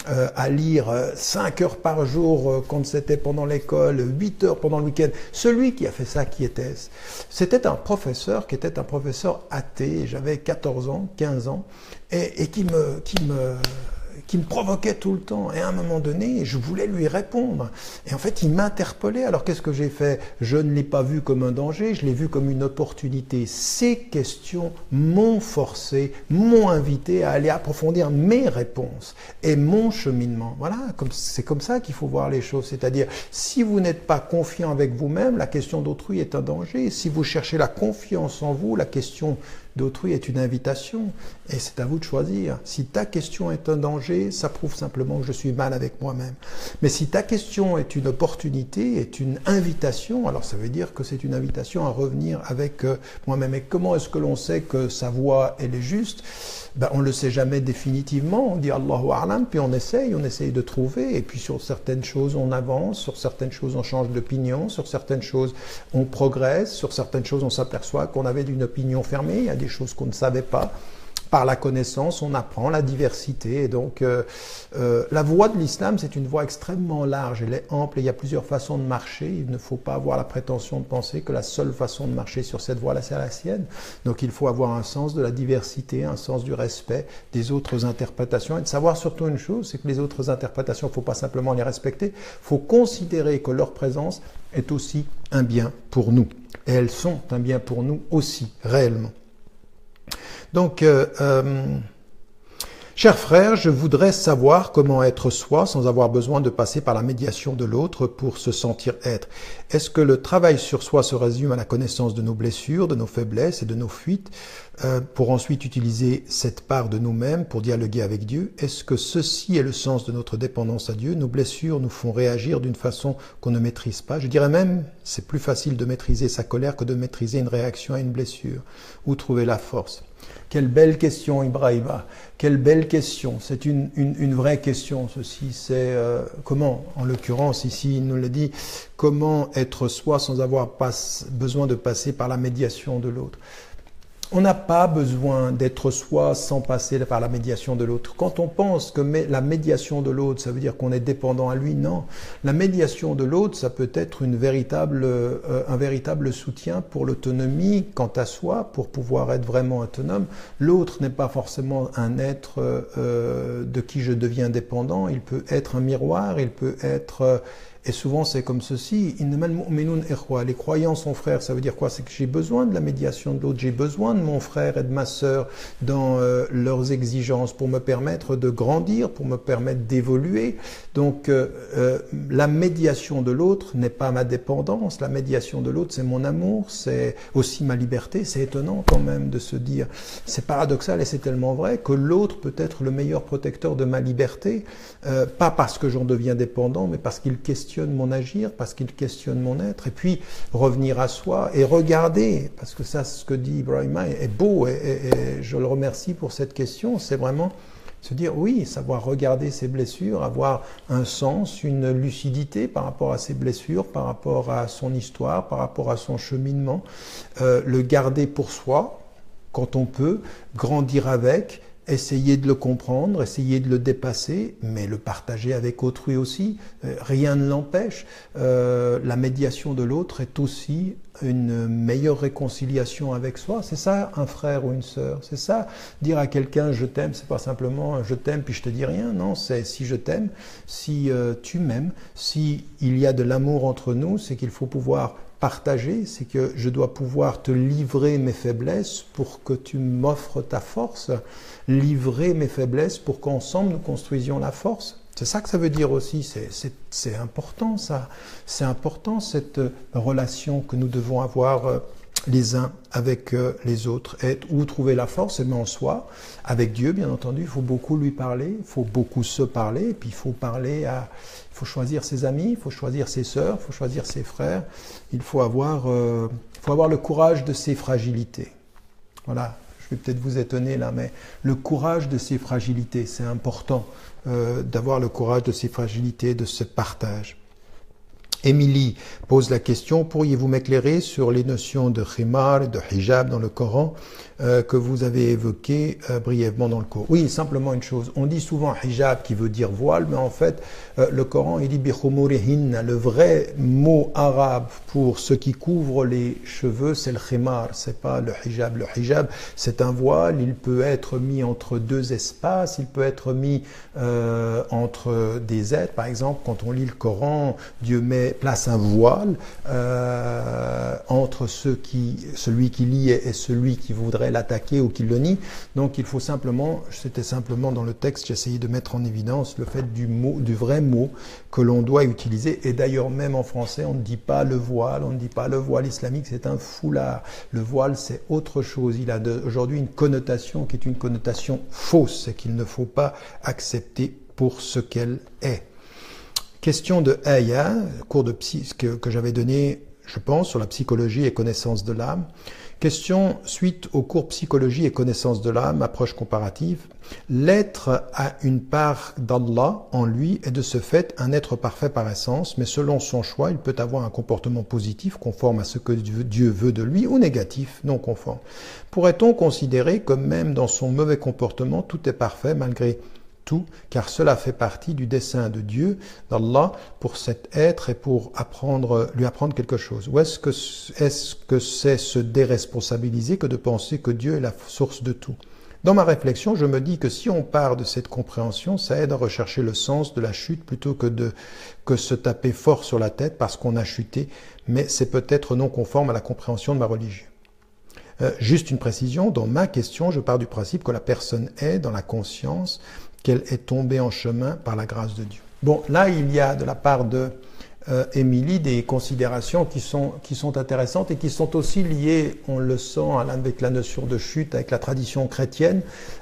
à lire 5 heures par jour quand c'était pendant l'école, 8 heures pendant le week-end. Celui qui a fait ça, qui était-ce? C'était un professeur qui était un professeur athée, j'avais 14 ans, 15 ans, et qui me provoquait tout le temps. Et à un moment donné, je voulais lui répondre. Et en fait, il m'interpellait. Alors qu'est-ce que j'ai fait? Je ne l'ai pas vu comme un danger, je l'ai vu comme une opportunité. Ces questions m'ont forcé, m'ont invité à aller approfondir mes réponses et mon cheminement. Voilà, c'est comme ça qu'il faut voir les choses. C'est-à-dire, si vous n'êtes pas confiant avec vous-même, la question d'autrui est un danger. Si vous cherchez la confiance en vous, la question d'autrui est une invitation, et c'est à vous de choisir. Si ta question est un danger, ça prouve simplement que je suis mal avec moi-même. Mais si ta question est une opportunité, est une invitation, alors ça veut dire que c'est une invitation à revenir avec moi-même. Et comment est-ce que l'on sait que sa voix, elle est juste? On ne le sait jamais définitivement, on dit Allahu A'lam, puis on essaye de trouver, et puis sur certaines choses on avance, sur certaines choses on change d'opinion, sur certaines choses on progresse, sur certaines choses on s'aperçoit qu'on avait une opinion fermée, il y a des choses qu'on ne savait pas. Par la connaissance, on apprend la diversité. Et donc, la voie de l'islam, c'est une voie extrêmement large. Elle est ample et il y a plusieurs façons de marcher. Il ne faut pas avoir la prétention de penser que la seule façon de marcher sur cette voie-là, c'est la sienne. Donc, il faut avoir un sens de la diversité, un sens du respect des autres interprétations et de savoir surtout une chose, c'est que les autres interprétations, il ne faut pas simplement les respecter. Il faut considérer que leur présence est aussi un bien pour nous. Et elles sont un bien pour nous aussi, réellement. Donc, chers frères, je voudrais savoir comment être soi sans avoir besoin de passer par la médiation de l'autre pour se sentir être. Est-ce que le travail sur soi se résume à la connaissance de nos blessures, de nos faiblesses et de nos fuites pour ensuite utiliser cette part de nous-mêmes pour dialoguer avec Dieu? Est-ce que ceci est le sens de notre dépendance à Dieu? Nos blessures nous font réagir d'une façon qu'on ne maîtrise pas. Je dirais même, c'est plus facile de maîtriser sa colère que de maîtriser une réaction à une blessure. Où trouver la force? Quelle belle question, Ibrahima. Quelle belle question. C'est une vraie question, ceci. C'est comment, en l'occurrence, ici, il nous le dit, comment être soi sans avoir besoin de passer par la médiation de l'autre. On n'a pas besoin d'être soi sans passer par la médiation de l'autre. Quand on pense que la médiation de l'autre, ça veut dire qu'on est dépendant à lui, non. La médiation de l'autre, ça peut être un véritable soutien pour l'autonomie quant à soi, pour pouvoir être vraiment autonome. L'autre n'est pas forcément un être de qui je deviens dépendant. Il peut être un miroir, il peut être... Et souvent, c'est comme ceci. Les croyants sont frères. Ça veut dire quoi? C'est que j'ai besoin de la médiation de l'autre. J'ai besoin de mon frère et de ma sœur dans leurs exigences pour me permettre de grandir, pour me permettre d'évoluer. Donc, la médiation de l'autre n'est pas ma dépendance. La médiation de l'autre, c'est mon amour. C'est aussi ma liberté. C'est étonnant quand même de se dire, c'est paradoxal et c'est tellement vrai que l'autre peut être le meilleur protecteur de ma liberté. Pas parce que j'en deviens dépendant, mais parce qu'il questionne mon agir, parce qu'il questionne mon être, et puis revenir à soi et regarder, parce que ça, ce que dit Ibrahima est beau, et je le remercie pour cette question, c'est vraiment Se dire oui, savoir regarder ses blessures, avoir un sens, une lucidité par rapport à ses blessures, par rapport à son histoire, par rapport à son cheminement, le garder pour soi quand on peut, grandir avec, essayer de le comprendre, essayer de le dépasser, mais le partager avec autrui aussi. Rien ne l'empêche. La médiation de l'autre est aussi une meilleure réconciliation avec soi. C'est ça un frère ou une sœur. C'est ça dire à quelqu'un je t'aime. C'est pas simplement je t'aime puis je te dis rien. Non, c'est si je t'aime, si tu m'aimes, si il y a de l'amour entre nous, c'est qu'il faut pouvoir partager, c'est que je dois pouvoir te livrer mes faiblesses pour que tu m'offres ta force, livrer mes faiblesses pour qu'ensemble nous construisions la force. C'est ça que ça veut dire aussi, c'est important ça, c'est important cette relation que nous devons avoir les uns avec les autres. Et où trouver la force? En soi, avec Dieu bien entendu, il faut beaucoup lui parler, il faut beaucoup se parler, et puis il faut choisir ses amis, il faut choisir ses sœurs, il faut choisir ses frères, il faut avoir le courage de ses fragilités. Voilà, je vais peut-être vous étonner là, mais le courage de ses fragilités, c'est important d'avoir le courage de ses fragilités, de ce partage. Émilie pose la question, pourriez-vous m'éclairer sur les notions de khimar et de hijab dans le Coran que vous avez évoquées brièvement dans le cours? Oui, simplement une chose, on dit souvent hijab qui veut dire voile, mais en fait le Coran il dit bikhumurihin, le vrai mot arabe pour ce qui couvre les cheveux c'est le khimar, c'est pas le hijab. Le hijab c'est un voile, il peut être mis entre deux espaces, il peut être mis entre des êtres, par exemple quand on lit le Coran, Dieu place un voile entre celui qui lit et celui qui voudrait l'attaquer ou qui le nie. Donc il faut simplement, c'était simplement dans le texte, j'essayais de mettre en évidence le fait du vrai mot que l'on doit utiliser. Et d'ailleurs même en français, on ne dit pas le voile, on ne dit pas le voile islamique, c'est un foulard. Le voile, c'est autre chose. Il a aujourd'hui une connotation qui est une connotation fausse et qu'il ne faut pas accepter pour ce qu'elle est. Question de Aya, cours de que j'avais donné, je pense, sur la psychologie et connaissance de l'âme. Question suite au cours psychologie et connaissance de l'âme, approche comparative. L'être a une part d'Allah en lui et de ce fait un être parfait par essence, mais selon son choix, il peut avoir un comportement positif conforme à ce que Dieu veut de lui ou négatif, non conforme. Pourrait-on considérer que même dans son mauvais comportement, tout est parfait malgré tout, car cela fait partie du dessein de Dieu, d'Allah, pour cet être et pour lui apprendre quelque chose? Ou est-ce que c'est se déresponsabiliser que de penser que Dieu est la source de tout? Dans ma réflexion, je me dis que si on part de cette compréhension, ça aide à rechercher le sens de la chute plutôt que se taper fort sur la tête parce qu'on a chuté, mais c'est peut-être non conforme à la compréhension de ma religion. Juste une précision, dans ma question, je pars du principe que la personne est dans la conscience qu'elle est tombée en chemin par la grâce de Dieu. Bon, là, il y a de la part de Émilie des considérations qui sont intéressantes et qui sont aussi liées, on le sent, avec la notion de chute, avec la tradition chrétienne,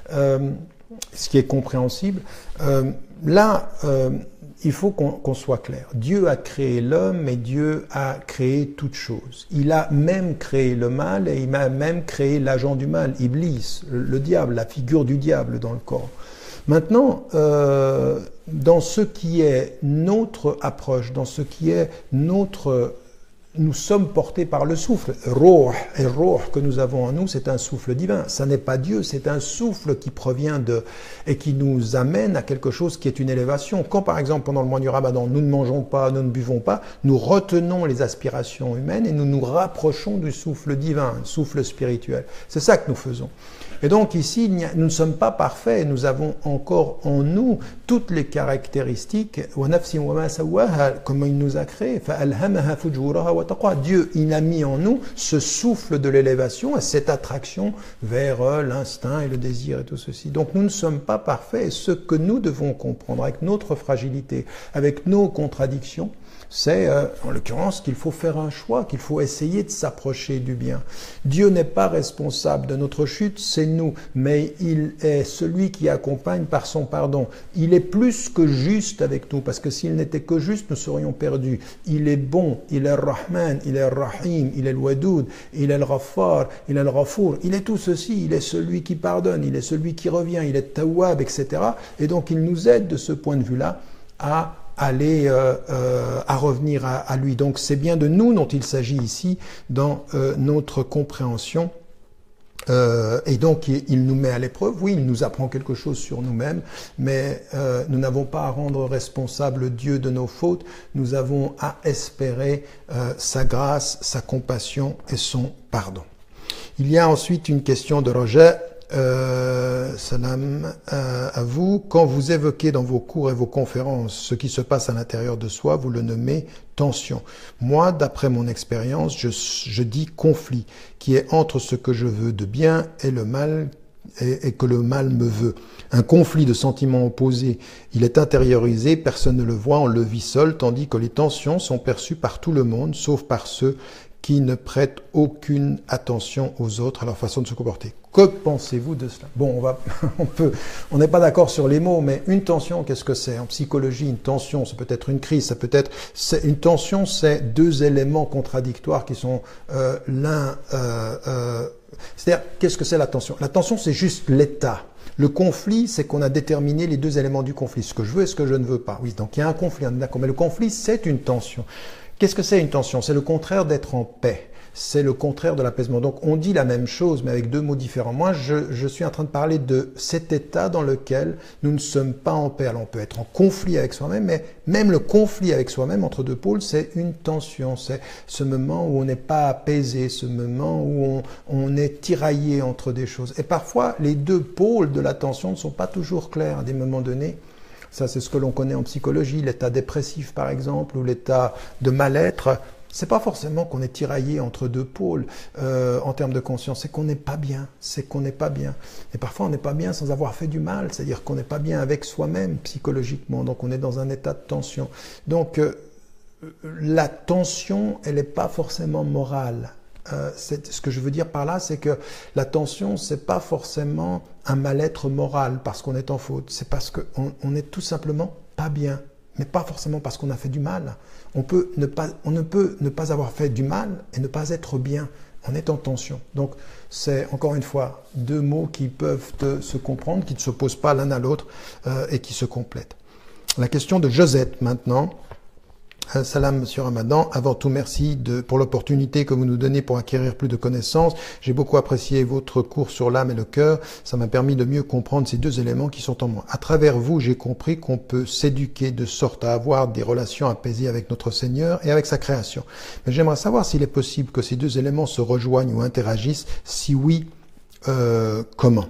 ce qui est compréhensible. Il faut qu'on soit clair. Dieu a créé l'homme et Dieu a créé toute chose. Il a même créé le mal et il a même créé l'agent du mal, Iblis, le diable, la figure du diable dans le Coran. Maintenant, dans ce qui est notre approche, dans ce qui est nous sommes portés par le souffle. Ruh, et Ruh que nous avons en nous, c'est un souffle divin. Ça n'est pas Dieu, c'est un souffle qui provient et qui nous amène à quelque chose qui est une élévation. Quand par exemple pendant le mois du Ramadan, nous ne mangeons pas, nous ne buvons pas, nous retenons les aspirations humaines et nous nous rapprochons du souffle divin, un souffle spirituel. C'est ça que nous faisons. Et donc ici, nous ne sommes pas parfaits, nous avons encore en nous toutes les caractéristiques, comme il nous a créés. Dieu, il a mis en nous ce souffle de l'élévation et cette attraction vers l'instinct et le désir et tout ceci. Donc nous ne sommes pas parfaits et ce que nous devons comprendre avec notre fragilité, avec nos contradictions, C'est en l'occurrence qu'il faut faire un choix, qu'il faut essayer de s'approcher du bien. Dieu n'est pas responsable de notre chute, c'est nous, mais il est celui qui accompagne par son pardon. Il est plus que juste avec nous, parce que s'il n'était que juste, nous serions perdus. Il est bon, il est Rahman, il est Rahim, il est le Wadoud, il est le Ghaffar, il est le Ghafour, il est tout ceci, il est celui qui pardonne, il est celui qui revient, il est Tawwab, etc. Et donc il nous aide de ce point de vue-là à aller à revenir à lui. Donc c'est bien de nous dont il s'agit ici dans notre compréhension. Et donc il nous met à l'épreuve, oui, il nous apprend quelque chose sur nous-mêmes, mais nous n'avons pas à rendre responsable Dieu de nos fautes, nous avons à espérer sa grâce, sa compassion et son pardon. Il y a ensuite une question de Roger. Salam à vous. Quand vous évoquez dans vos cours et vos conférences ce qui se passe à l'intérieur de soi, vous le nommez tension. Moi, d'après mon expérience, je dis conflit, qui est entre ce que je veux de bien et le mal, et que le mal me veut. Un conflit de sentiments opposés, il est intériorisé, personne ne le voit, on le vit seul, tandis que les tensions sont perçues par tout le monde, sauf par ceux qui ne prêtent aucune attention aux autres, à leur façon de se comporter. Que pensez-vous de cela? Bon, on n'est pas d'accord sur les mots, mais une tension, qu'est-ce que c'est? En psychologie, une tension, ça peut être une crise, ça peut être... Une tension, c'est deux éléments contradictoires qui sont c'est-à-dire, qu'est-ce que c'est la tension? La tension, c'est juste l'état. Le conflit, c'est qu'on a déterminé les deux éléments du conflit, ce que je veux et ce que je ne veux pas. Oui, donc il y a un conflit, d'accord, mais le conflit, c'est une tension. Qu'est-ce que c'est une tension? C'est le contraire d'être en paix. C'est le contraire de l'apaisement. Donc on dit la même chose, mais avec deux mots différents. Moi, je suis en train de parler de cet état dans lequel nous ne sommes pas en paix. Alors on peut être en conflit avec soi-même, mais même le conflit avec soi-même entre deux pôles, c'est une tension. C'est ce moment où on n'est pas apaisé, ce moment où on est tiraillé entre des choses. Et parfois, les deux pôles de la tension ne sont pas toujours clairs à des moments donnés. Ça, c'est ce que l'on connaît en psychologie, l'état dépressif par exemple, ou l'état de mal-être. C'est pas forcément qu'on est tiraillé entre deux pôles en termes de conscience, c'est qu'on n'est pas bien, c'est qu'on n'est pas bien. Et parfois on n'est pas bien sans avoir fait du mal, c'est-à-dire qu'on n'est pas bien avec soi-même psychologiquement, donc on est dans un état de tension. Donc la tension, elle n'est pas forcément morale. Ce que je veux dire par là, c'est que la tension, c'est pas forcément un mal-être moral parce qu'on est en faute, c'est parce qu'on est tout simplement pas bien. Mais pas forcément parce qu'on a fait du mal. On ne peut ne pas avoir fait du mal et ne pas être bien. On est en tension. Donc, c'est encore une fois deux mots qui peuvent se comprendre, qui ne s'opposent pas l'un à l'autre et qui se complètent. La question de Josette maintenant. Salam, Monsieur Ramadan. Avant tout, merci pour l'opportunité que vous nous donnez pour acquérir plus de connaissances. J'ai beaucoup apprécié votre cours sur l'âme et le cœur. Ça m'a permis de mieux comprendre ces deux éléments qui sont en moi. À travers vous, j'ai compris qu'on peut s'éduquer de sorte à avoir des relations apaisées avec notre Seigneur et avec sa création. Mais j'aimerais savoir s'il est possible que ces deux éléments se rejoignent ou interagissent. Si oui, comment?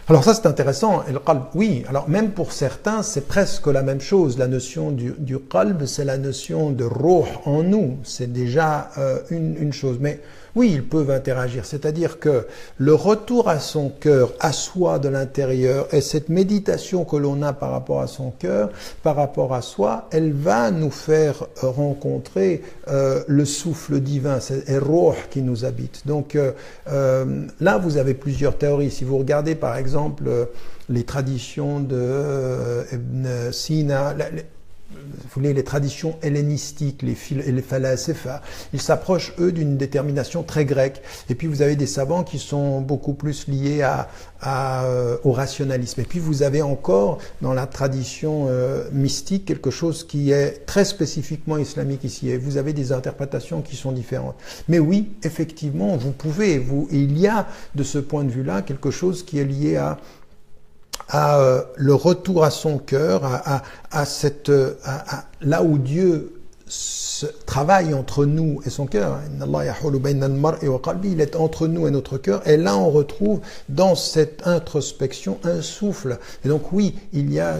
Alors ça c'est intéressant, et le qalb, oui, alors même pour certains c'est presque la même chose, la notion du qalb c'est la notion de ruh en nous, c'est déjà une chose, mais oui ils peuvent interagir, c'est-à-dire que le retour à son cœur, à soi de l'intérieur, et cette méditation que l'on a par rapport à son cœur, par rapport à soi, elle va nous faire rencontrer le souffle divin, c'est le ruh qui nous habite. Donc là vous avez plusieurs théories, si vous regardez par exemple les traditions de Ibn Sina, les traditions hellénistiques, les phalasépha, ils s'approchent eux d'une détermination très grecque. Et puis vous avez des savants qui sont beaucoup plus liés au rationalisme. Et puis vous avez encore dans la tradition mystique quelque chose qui est très spécifiquement islamique ici. Et vous avez des interprétations qui sont différentes. Mais oui, effectivement, il y a de ce point de vue-là quelque chose qui est lié à le retour à son cœur, là où Dieu travaille entre nous et son cœur. Il est entre nous et notre cœur. Et là, on retrouve dans cette introspection un souffle. Et donc oui, il y a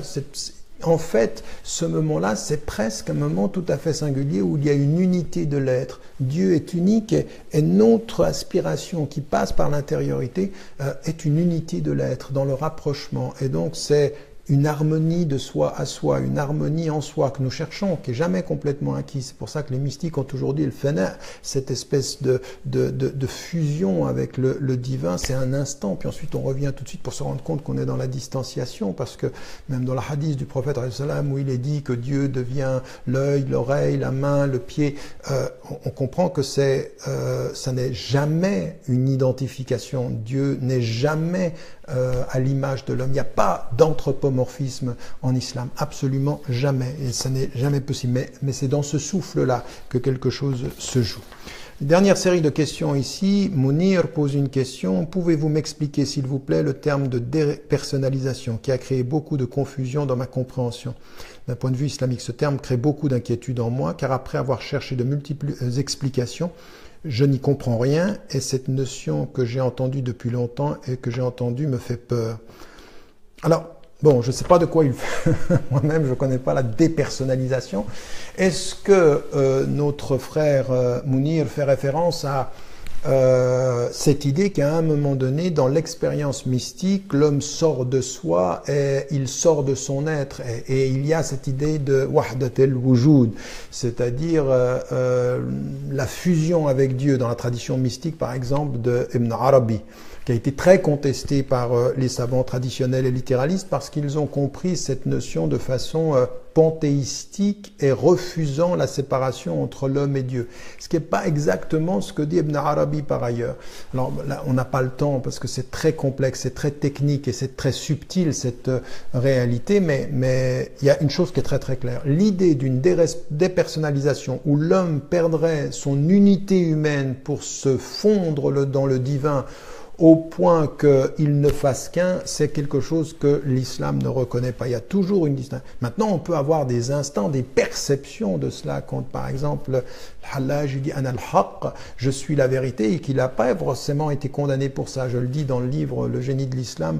en fait, ce moment-là, c'est presque un moment tout à fait singulier où il y a une unité de l'être. Dieu est unique et notre aspiration qui passe par l'intériorité est une unité de l'être dans le rapprochement. Et donc, c'est une harmonie de soi à soi, une harmonie en soi que nous cherchons, qui est jamais complètement acquise. C'est pour ça que les mystiques ont aujourd'hui le fana, cette espèce de fusion avec le divin, c'est un instant, puis ensuite on revient tout de suite pour se rendre compte qu'on est dans la distanciation, parce que même dans la hadith du prophète où il est dit que Dieu devient l'œil, l'oreille, la main, le pied, on comprend que ça n'est jamais une identification. Dieu n'est jamais à l'image de l'homme. Il n'y a pas d'anthropomorphisme en islam, absolument jamais, et ça n'est jamais possible. Mais c'est dans ce souffle-là que quelque chose se joue. Dernière série de questions ici. Mounir pose une question. Pouvez-vous m'expliquer, s'il vous plaît, le terme de dépersonnalisation qui a créé beaucoup de confusion dans ma compréhension? D'un point de vue islamique, ce terme crée beaucoup d'inquiétude en moi, car après avoir cherché de multiples explications, je n'y comprends rien, et cette notion que j'ai entendue depuis longtemps et que j'ai entendue me fait peur. Alors, bon, je ne sais pas de quoi il fait. Moi-même, je ne connais pas la dépersonnalisation. Est-ce que notre frère Mounir fait référence à cette idée qu'à un moment donné, dans l'expérience mystique, l'homme sort de soi et il sort de son être, et il y a cette idée de wahdat al-wujud, c'est-à-dire la fusion avec Dieu dans la tradition mystique, par exemple, de Ibn Arabi, qui a été très contesté par les savants traditionnels et littéralistes parce qu'ils ont compris cette notion de façon panthéistique et refusant la séparation entre l'homme et Dieu. Ce qui n'est pas exactement ce que dit Ibn Arabi par ailleurs. Alors là, on n'a pas le temps parce que c'est très complexe, c'est très technique et c'est très subtil cette réalité, mais il y a une chose qui est très très claire. L'idée d'une dépersonnalisation où l'homme perdrait son unité humaine pour se fondre dans le divin au point qu'il ne fasse qu'un, c'est quelque chose que l'islam ne reconnaît pas. Il y a toujours une distinction. Maintenant, on peut avoir des instants, des perceptions de cela, quand par exemple, Hallaj dit « Ana al-haq », je suis la vérité, et qu'il n'a pas forcément été condamné pour ça. Je le dis dans le livre « Le génie de l'islam »,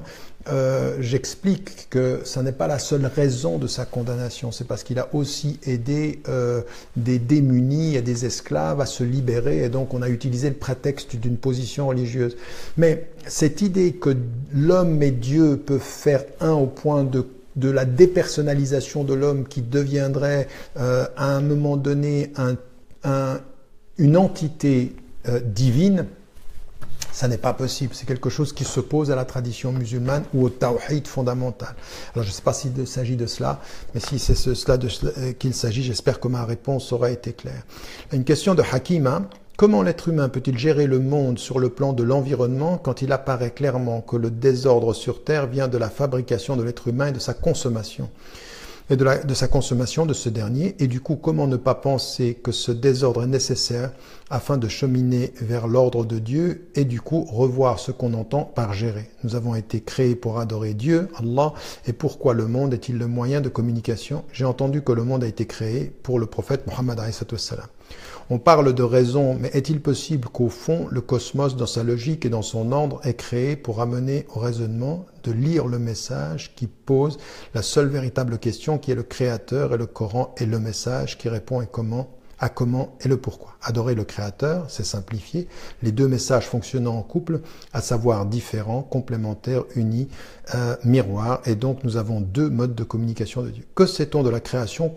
j'explique que ça n'est pas la seule raison de sa condamnation, c'est parce qu'il a aussi aidé des démunis et des esclaves à se libérer, et donc on a utilisé le prétexte d'une position religieuse. Mais cette idée que l'homme et Dieu peuvent faire un au point de la dépersonnalisation de l'homme qui deviendrait à un moment donné une entité divine, ça n'est pas possible. C'est quelque chose qui s'oppose à la tradition musulmane ou au tawhid fondamental. Alors je ne sais pas s'il s'agit de cela, mais si c'est cela qu'il s'agit, j'espère que ma réponse aura été claire. Une question de Hakima. Comment l'être humain peut-il gérer le monde sur le plan de l'environnement quand il apparaît clairement que le désordre sur Terre vient de la fabrication de l'être humain et de sa consommation de sa consommation de ce dernier, et du coup comment ne pas penser que ce désordre est nécessaire afin de cheminer vers l'ordre de Dieu et du coup revoir ce qu'on entend par gérer. Nous avons été créés pour adorer Dieu, Allah, et pourquoi le monde est-il le moyen de communication? J'ai entendu que le monde a été créé pour le prophète Mohammed alayhi salam. On parle de raison, mais est-il possible qu'au fond, le cosmos, dans sa logique et dans son ordre, est créé pour amener au raisonnement de lire le message qui pose la seule véritable question qui est le Créateur, et le Coran est le message qui répond à comment et le pourquoi. Adorer le Créateur, c'est simplifié, les deux messages fonctionnant en couple, à savoir différents, complémentaires, unis, miroirs, et donc nous avons deux modes de communication de Dieu. Que sait-on de la création?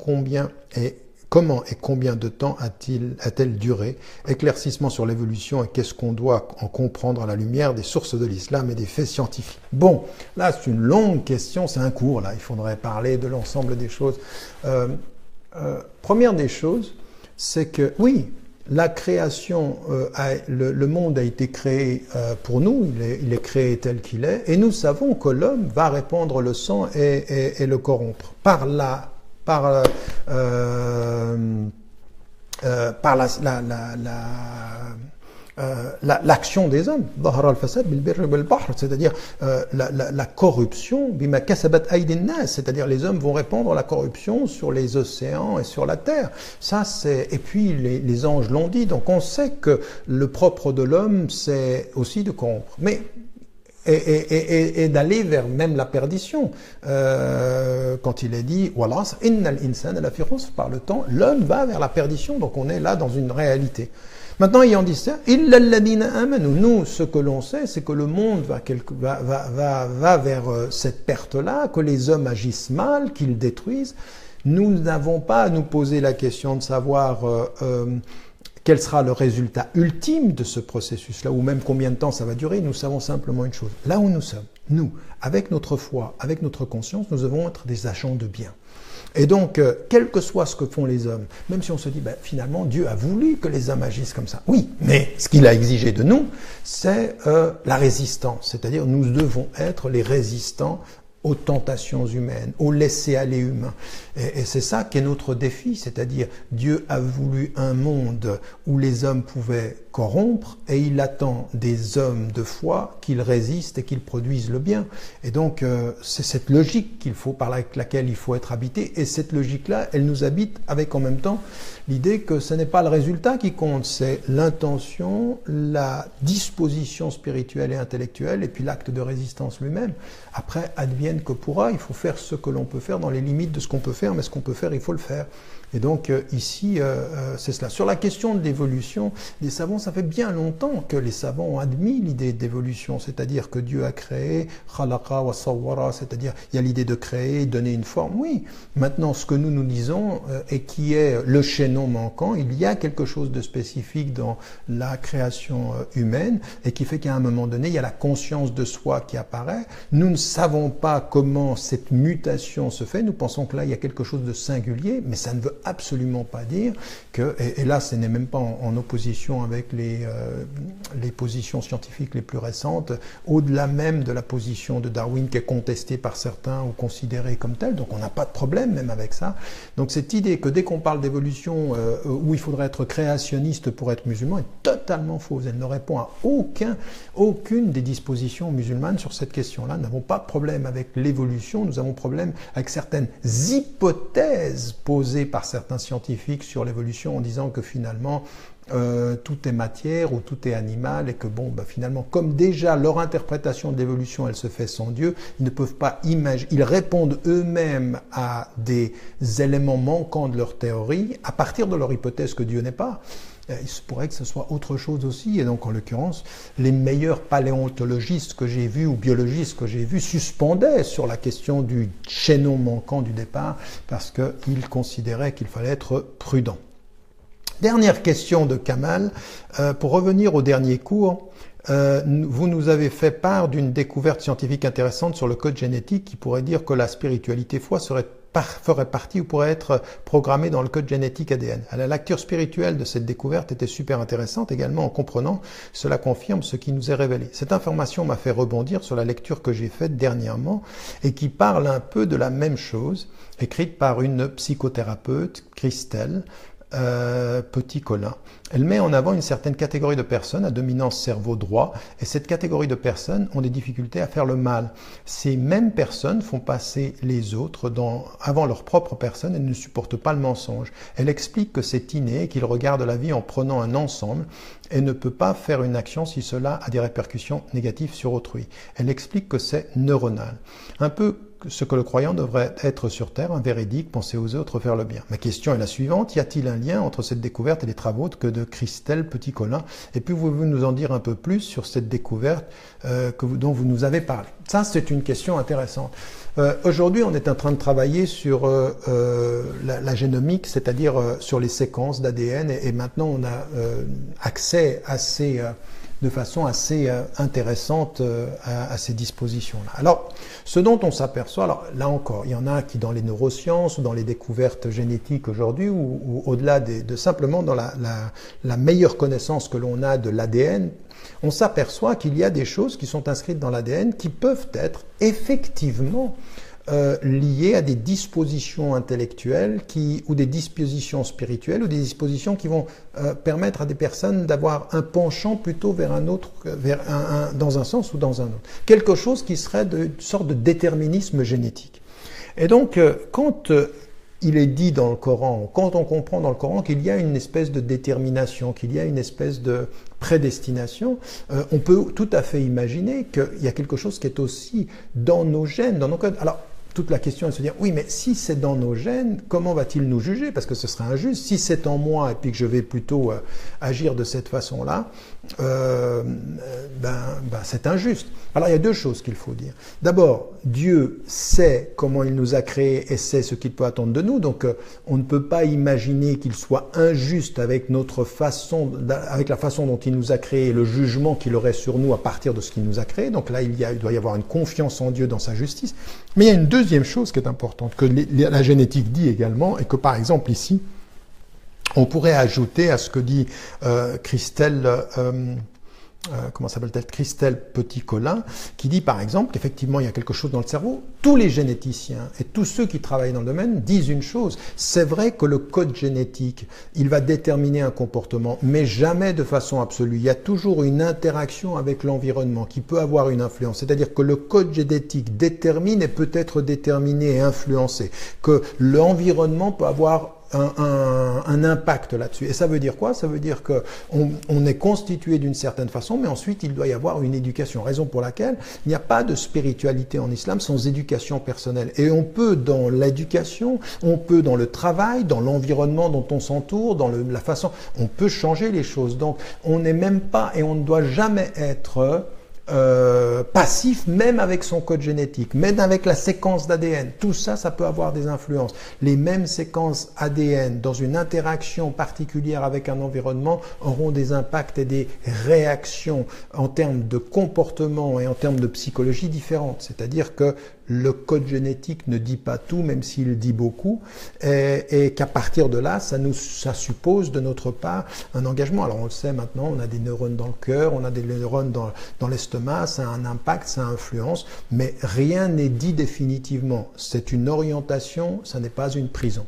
Comment et combien de temps a-t-elle duré? Éclaircissement sur l'évolution et qu'est-ce qu'on doit en comprendre à la lumière des sources de l'islam et des faits scientifiques. Bon, là c'est une longue question, c'est un cours, là il faudrait parler de l'ensemble des choses. Première des choses, c'est que oui, la création, le monde a été créé pour nous, il est créé tel qu'il est, et nous savons que l'homme va répandre le sang et le corrompre par l'action des hommes, c'est-à-dire la corruption, c'est-à-dire les hommes vont répandre la corruption sur les océans et sur la terre. Et puis les anges l'ont dit, donc on sait que le propre de l'homme, c'est aussi de corrompre. Mais et d'aller vers même la perdition. Quand il est dit voilà, innal insana lafi khusr, par le temps, l'homme va vers la perdition, donc on est là dans une réalité. Maintenant, ayant dit ça, illa alladhina amanu, nous, ce que l'on sait, c'est que le monde va vers cette perte-là, que les hommes agissent mal, qu'ils détruisent. Nous n'avons pas à nous poser la question de savoir quel sera le résultat ultime de ce processus-là, ou même combien de temps ça va durer. Nous savons simplement une chose. Là où nous sommes, nous, avec notre foi, avec notre conscience, nous devons être des agents de bien. Et donc, quel que soit ce que font les hommes, même si on se dit, finalement, Dieu a voulu que les hommes agissent comme ça. Oui, mais ce qu'il a exigé de nous, c'est la résistance. C'est-à-dire, nous devons être les résistants aux tentations humaines, au laisser-aller humain. Et c'est ça qui est notre défi, c'est-à-dire Dieu a voulu un monde où les hommes pouvaient corrompre et il attend des hommes de foi qu'ils résistent et qu'ils produisent le bien. Et donc c'est cette logique par laquelle il faut être habité, et cette logique-là, elle nous habite avec en même temps l'idée que ce n'est pas le résultat qui compte, c'est l'intention, la disposition spirituelle et intellectuelle, et puis l'acte de résistance lui-même. Après, advienne que pourra, il faut faire ce que l'on peut faire dans les limites de ce qu'on peut faire, mais ce qu'on peut faire, il faut le faire. Et donc ici, c'est cela. Sur la question de l'évolution, les savants, ça fait bien longtemps que les savants ont admis l'idée d'évolution, c'est-à-dire que Dieu a créé, khalaqa wa sawwara, c'est-à-dire il y a l'idée de créer, donner une forme. Oui, maintenant ce que nous disons, et qui est le chaînon manquant, il y a quelque chose de spécifique dans la création humaine, et qui fait qu'à un moment donné, il y a la conscience de soi qui apparaît. Nous ne savons pas comment cette mutation se fait, nous pensons que là, il y a quelque chose de singulier, mais ça ne veut absolument pas dire que, et là ce n'est même pas en opposition avec les positions scientifiques les plus récentes, au-delà même de la position de Darwin qui est contestée par certains ou considérée comme telle, donc on n'a pas de problème même avec ça. Donc cette idée que dès qu'on parle d'évolution où il faudrait être créationniste pour être musulman est totalement fausse, elle ne répond à aucune des dispositions musulmanes sur cette question-là. Nous n'avons pas de problème avec l'évolution, nous avons problème avec certaines hypothèses posées par certains scientifiques sur l'évolution en disant que finalement tout est matière ou tout est animal et que finalement comme déjà leur interprétation de l'évolution elle se fait sans Dieu, ils ne peuvent pas imaginer, ils répondent eux-mêmes à des éléments manquants de leur théorie à partir de leur hypothèse que Dieu n'est pas. Il se pourrait que ce soit autre chose aussi, et donc en l'occurrence, les meilleurs paléontologistes que j'ai vus ou biologistes que j'ai vus suspendaient sur la question du chaînon manquant du départ parce qu'ils considéraient qu'il fallait être prudent. Dernière question de Kamal, pour revenir au dernier cours, vous nous avez fait part d'une découverte scientifique intéressante sur le code génétique qui pourrait dire que la spiritualité foi ferait partie ou pourrait être programmée dans le code génétique ADN. La lecture spirituelle de cette découverte était super intéressante également en comprenant, cela confirme ce qui nous est révélé. Cette information m'a fait rebondir sur la lecture que j'ai faite dernièrement et qui parle un peu de la même chose, écrite par une psychothérapeute, Christelle, Petit-Colin. Elle met en avant une certaine catégorie de personnes à dominance cerveau droit et cette catégorie de personnes ont des difficultés à faire le mal. Ces mêmes personnes font passer les autres avant leur propre personne et ne supportent pas le mensonge. Elle explique que c'est inné et qu'ils regardent la vie en prenant un ensemble et ne peut pas faire une action si cela a des répercussions négatives sur autrui. Elle explique que c'est neuronal. Un peu ce que le croyant devrait être sur Terre, un véridique, penser aux autres, faire le bien. Ma question est la suivante, y a-t-il un lien entre cette découverte et les travaux de Christelle Petit-Colin? Et puis pouvez-vous nous en dire un peu plus sur cette découverte dont vous nous avez parlé? Ça, c'est une question intéressante. Aujourd'hui, on est en train de travailler sur la génomique, c'est-à-dire sur les séquences d'ADN, et maintenant on a accès de façon assez intéressante à ces dispositions-là. Alors, ce dont on s'aperçoit, alors là encore, il y en a qui dans les neurosciences ou dans les découvertes génétiques aujourd'hui, ou au-delà de simplement dans la meilleure connaissance que l'on a de l'ADN, on s'aperçoit qu'il y a des choses qui sont inscrites dans l'ADN qui peuvent être effectivement liées à des dispositions intellectuelles ou des dispositions spirituelles ou des dispositions qui vont permettre à des personnes d'avoir un penchant plutôt vers un autre, dans un sens ou dans un autre. Quelque chose qui serait une sorte de déterminisme génétique. Et donc, quand il est dit dans le Coran, quand on comprend dans le Coran qu'il y a une espèce de détermination, qu'il y a une espèce de prédestination, on peut tout à fait imaginer qu'il y a quelque chose qui est aussi dans nos gènes, dans nos codes. Alors, toute la question est de se dire, oui, mais si c'est dans nos gènes, comment va-t-il nous juger? Parce que ce serait injuste. Si c'est en moi et puis que je vais plutôt agir de cette façon-là, c'est injuste. Alors il y a deux choses qu'il faut dire. D'abord, Dieu sait comment il nous a créés et sait ce qu'il peut attendre de nous. Donc on ne peut pas imaginer qu'il soit injuste avec avec la façon dont il nous a créés, le jugement qu'il aurait sur nous à partir de ce qu'il nous a créé. Donc là, il doit y avoir une confiance en Dieu dans sa justice. Mais il y a une deuxième chose qui est importante, que la génétique dit également, et que par exemple ici, on pourrait ajouter à ce que dit Christelle, comment s'appelle-t-elle, Christelle Petit-Colin, qui dit par exemple qu'effectivement il y a quelque chose dans le cerveau. Tous les généticiens et tous ceux qui travaillent dans le domaine disent une chose, c'est vrai que le code génétique, il va déterminer un comportement, mais jamais de façon absolue. Il y a toujours une interaction avec l'environnement qui peut avoir une influence. C'est-à-dire que le code génétique détermine et peut être déterminé et influencé, que l'environnement peut avoir un impact là-dessus. Et ça veut dire quoi? Ça veut dire qu'on est constitué d'une certaine façon, mais ensuite il doit y avoir une éducation. Raison pour laquelle il n'y a pas de spiritualité en islam sans éducation personnelle. Et on peut dans l'éducation, on peut dans le travail, dans l'environnement dont on s'entoure, dans la façon, on peut changer les choses. Donc on n'est même pas et on ne doit jamais être passif, même avec son code génétique, même avec la séquence d'ADN. Tout ça, ça peut avoir des influences. Les mêmes séquences ADN dans une interaction particulière avec un environnement auront des impacts et des réactions en termes de comportement et en termes de psychologie différentes. C'est-à-dire que le code génétique ne dit pas tout, même s'il dit beaucoup, et qu'à partir de là, ça suppose de notre part un engagement. Alors on le sait maintenant, on a des neurones dans le cœur, on a des neurones dans l'estomac, ça a un impact, ça influence, mais rien n'est dit définitivement. C'est une orientation, ça n'est pas une prison.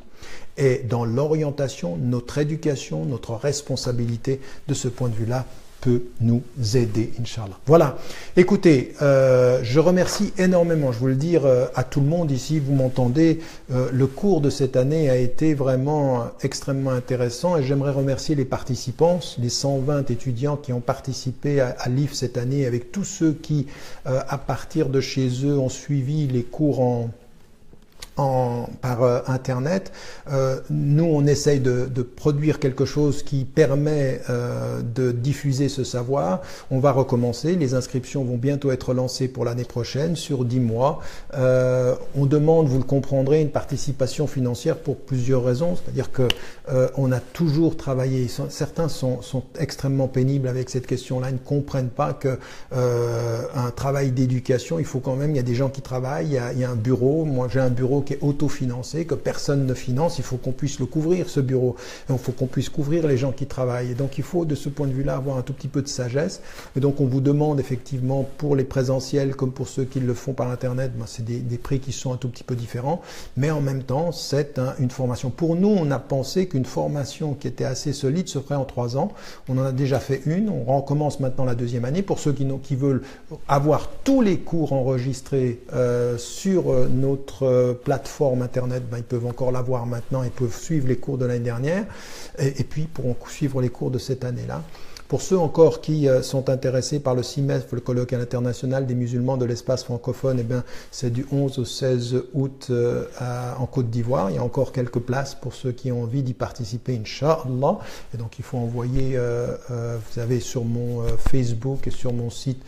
Et dans l'orientation, notre éducation, notre responsabilité de ce point de vue-là, peut nous aider, Inch'Allah. Voilà. Écoutez, je remercie énormément, je vous le dire à tout le monde ici, vous m'entendez, le cours de cette année a été vraiment extrêmement intéressant et j'aimerais remercier les participants, les 120 étudiants qui ont participé à l'IF cette année, avec tous ceux qui, à partir de chez eux, ont suivi les cours par Internet. Nous, on essaye de produire quelque chose qui permet de diffuser ce savoir. On va recommencer. Les inscriptions vont bientôt être lancées pour l'année prochaine, sur 10 mois. On demande, vous le comprendrez, une participation financière pour plusieurs raisons. C'est-à-dire que on a toujours travaillé. Certains sont extrêmement pénibles avec cette question-là. Ils ne comprennent pas que un travail d'éducation, il faut quand même, il y a des gens qui travaillent, il y a un bureau. Moi, j'ai un bureau qui est autofinancé, que personne ne finance, il faut qu'on puisse le couvrir, ce bureau. Et il faut qu'on puisse couvrir les gens qui travaillent. Et donc il faut, de ce point de vue-là, avoir un tout petit peu de sagesse. Et donc on vous demande effectivement, pour les présentiels, comme pour ceux qui le font par Internet, c'est des prix qui sont un tout petit peu différents. Mais en même temps, c'est une formation. Pour nous, on a pensé qu'une formation qui était assez solide se ferait en 3 ans. On en a déjà fait une. On recommence maintenant la 2e année. Pour ceux qui veulent avoir tous les cours enregistrés sur notre plateforme Internet, ils peuvent encore l'avoir maintenant, ils peuvent suivre les cours de l'année dernière et puis pourront suivre les cours de cette année-là. Pour ceux encore qui sont intéressés par le CIMEF, le colloque international des musulmans de l'espace francophone, c'est du 11 au 16 août en Côte d'Ivoire. Il y a encore quelques places pour ceux qui ont envie d'y participer, Inch'Allah. Et donc il faut envoyer, vous avez sur mon Facebook et sur mon site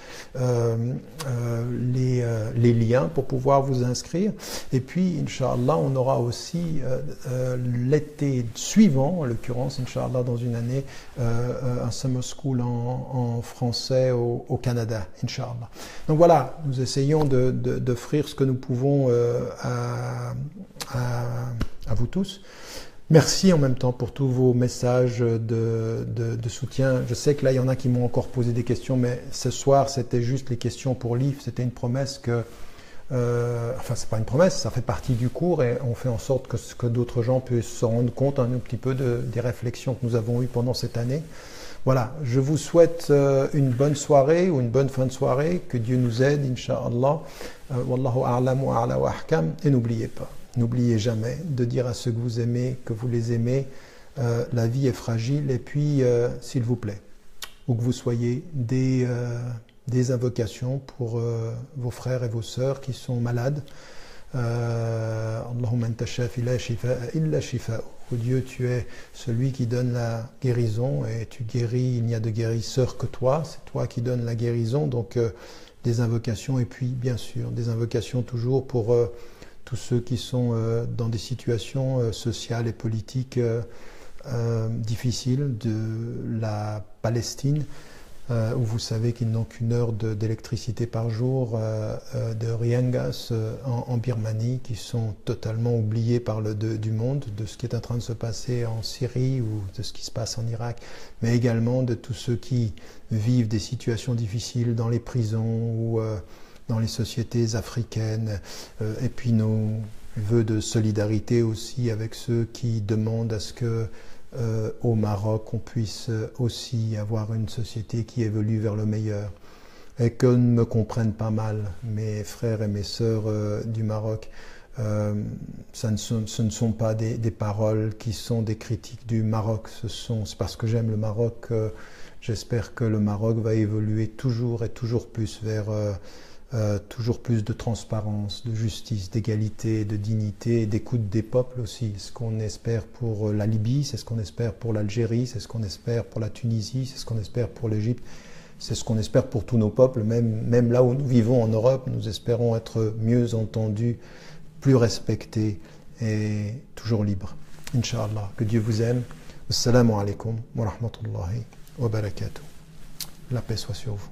les liens pour pouvoir vous inscrire. Et puis, Inch'Allah, on aura aussi l'été suivant, en l'occurrence, Inch'Allah, dans une année, un summer school en français au Canada, Inch'Allah. Donc voilà, nous essayons d'offrir ce que nous pouvons à vous tous. Merci en même temps pour tous vos messages de soutien. Je sais que là, il y en a qui m'ont encore posé des questions, mais ce soir, c'était juste les questions pour l'IF. C'était une promesse que... enfin, c'est pas une promesse, ça fait partie du cours et on fait en sorte que d'autres gens puissent se rendre compte un petit peu des réflexions que nous avons eues pendant cette année. Voilà, je vous souhaite une bonne soirée ou une bonne fin de soirée, que Dieu nous aide, Inch'Allah. Wallahu a'lam wa a'la wa ahkam. Et n'oubliez jamais de dire à ceux que vous aimez, que vous les aimez, la vie est fragile, et puis, s'il vous plaît, où que vous soyez, des invocations pour vos frères et vos sœurs qui sont malades, Allahumma anta shafi la shifaa illa shifaa. Oh Dieu, tu es celui qui donne la guérison et tu guéris, il n'y a de guérisseur que toi, c'est toi qui donnes la guérison. Donc des invocations et puis bien sûr des invocations toujours pour tous ceux qui sont dans des situations sociales et politiques difficiles de la Palestine, où vous savez qu'ils n'ont qu'une heure d'électricité par jour, de Riangas en Birmanie, qui sont totalement oubliés par du monde, de ce qui est en train de se passer en Syrie ou de ce qui se passe en Irak, mais également de tous ceux qui vivent des situations difficiles dans les prisons ou dans les sociétés africaines, et puis nos vœux de solidarité aussi avec ceux qui demandent à ce que au Maroc on puisse aussi avoir une société qui évolue vers le meilleur. Et qu'on me comprenne pas mal, mes frères et mes sœurs du Maroc, ce ne sont pas des paroles qui sont des critiques du Maroc, c'est parce que j'aime le Maroc, j'espère que le Maroc va évoluer toujours et toujours plus vers toujours plus de transparence, de justice, d'égalité, de dignité, d'écoute des peuples aussi. C'est ce qu'on espère pour la Libye, c'est ce qu'on espère pour l'Algérie, c'est ce qu'on espère pour la Tunisie, c'est ce qu'on espère pour l'Égypte, c'est ce qu'on espère pour tous nos peuples, même là où nous vivons en Europe, nous espérons être mieux entendus, plus respectés et toujours libres. Inch'Allah, que Dieu vous aime. Assalamu alaikum wa rahmatullahi wa barakatuh. La paix soit sur vous.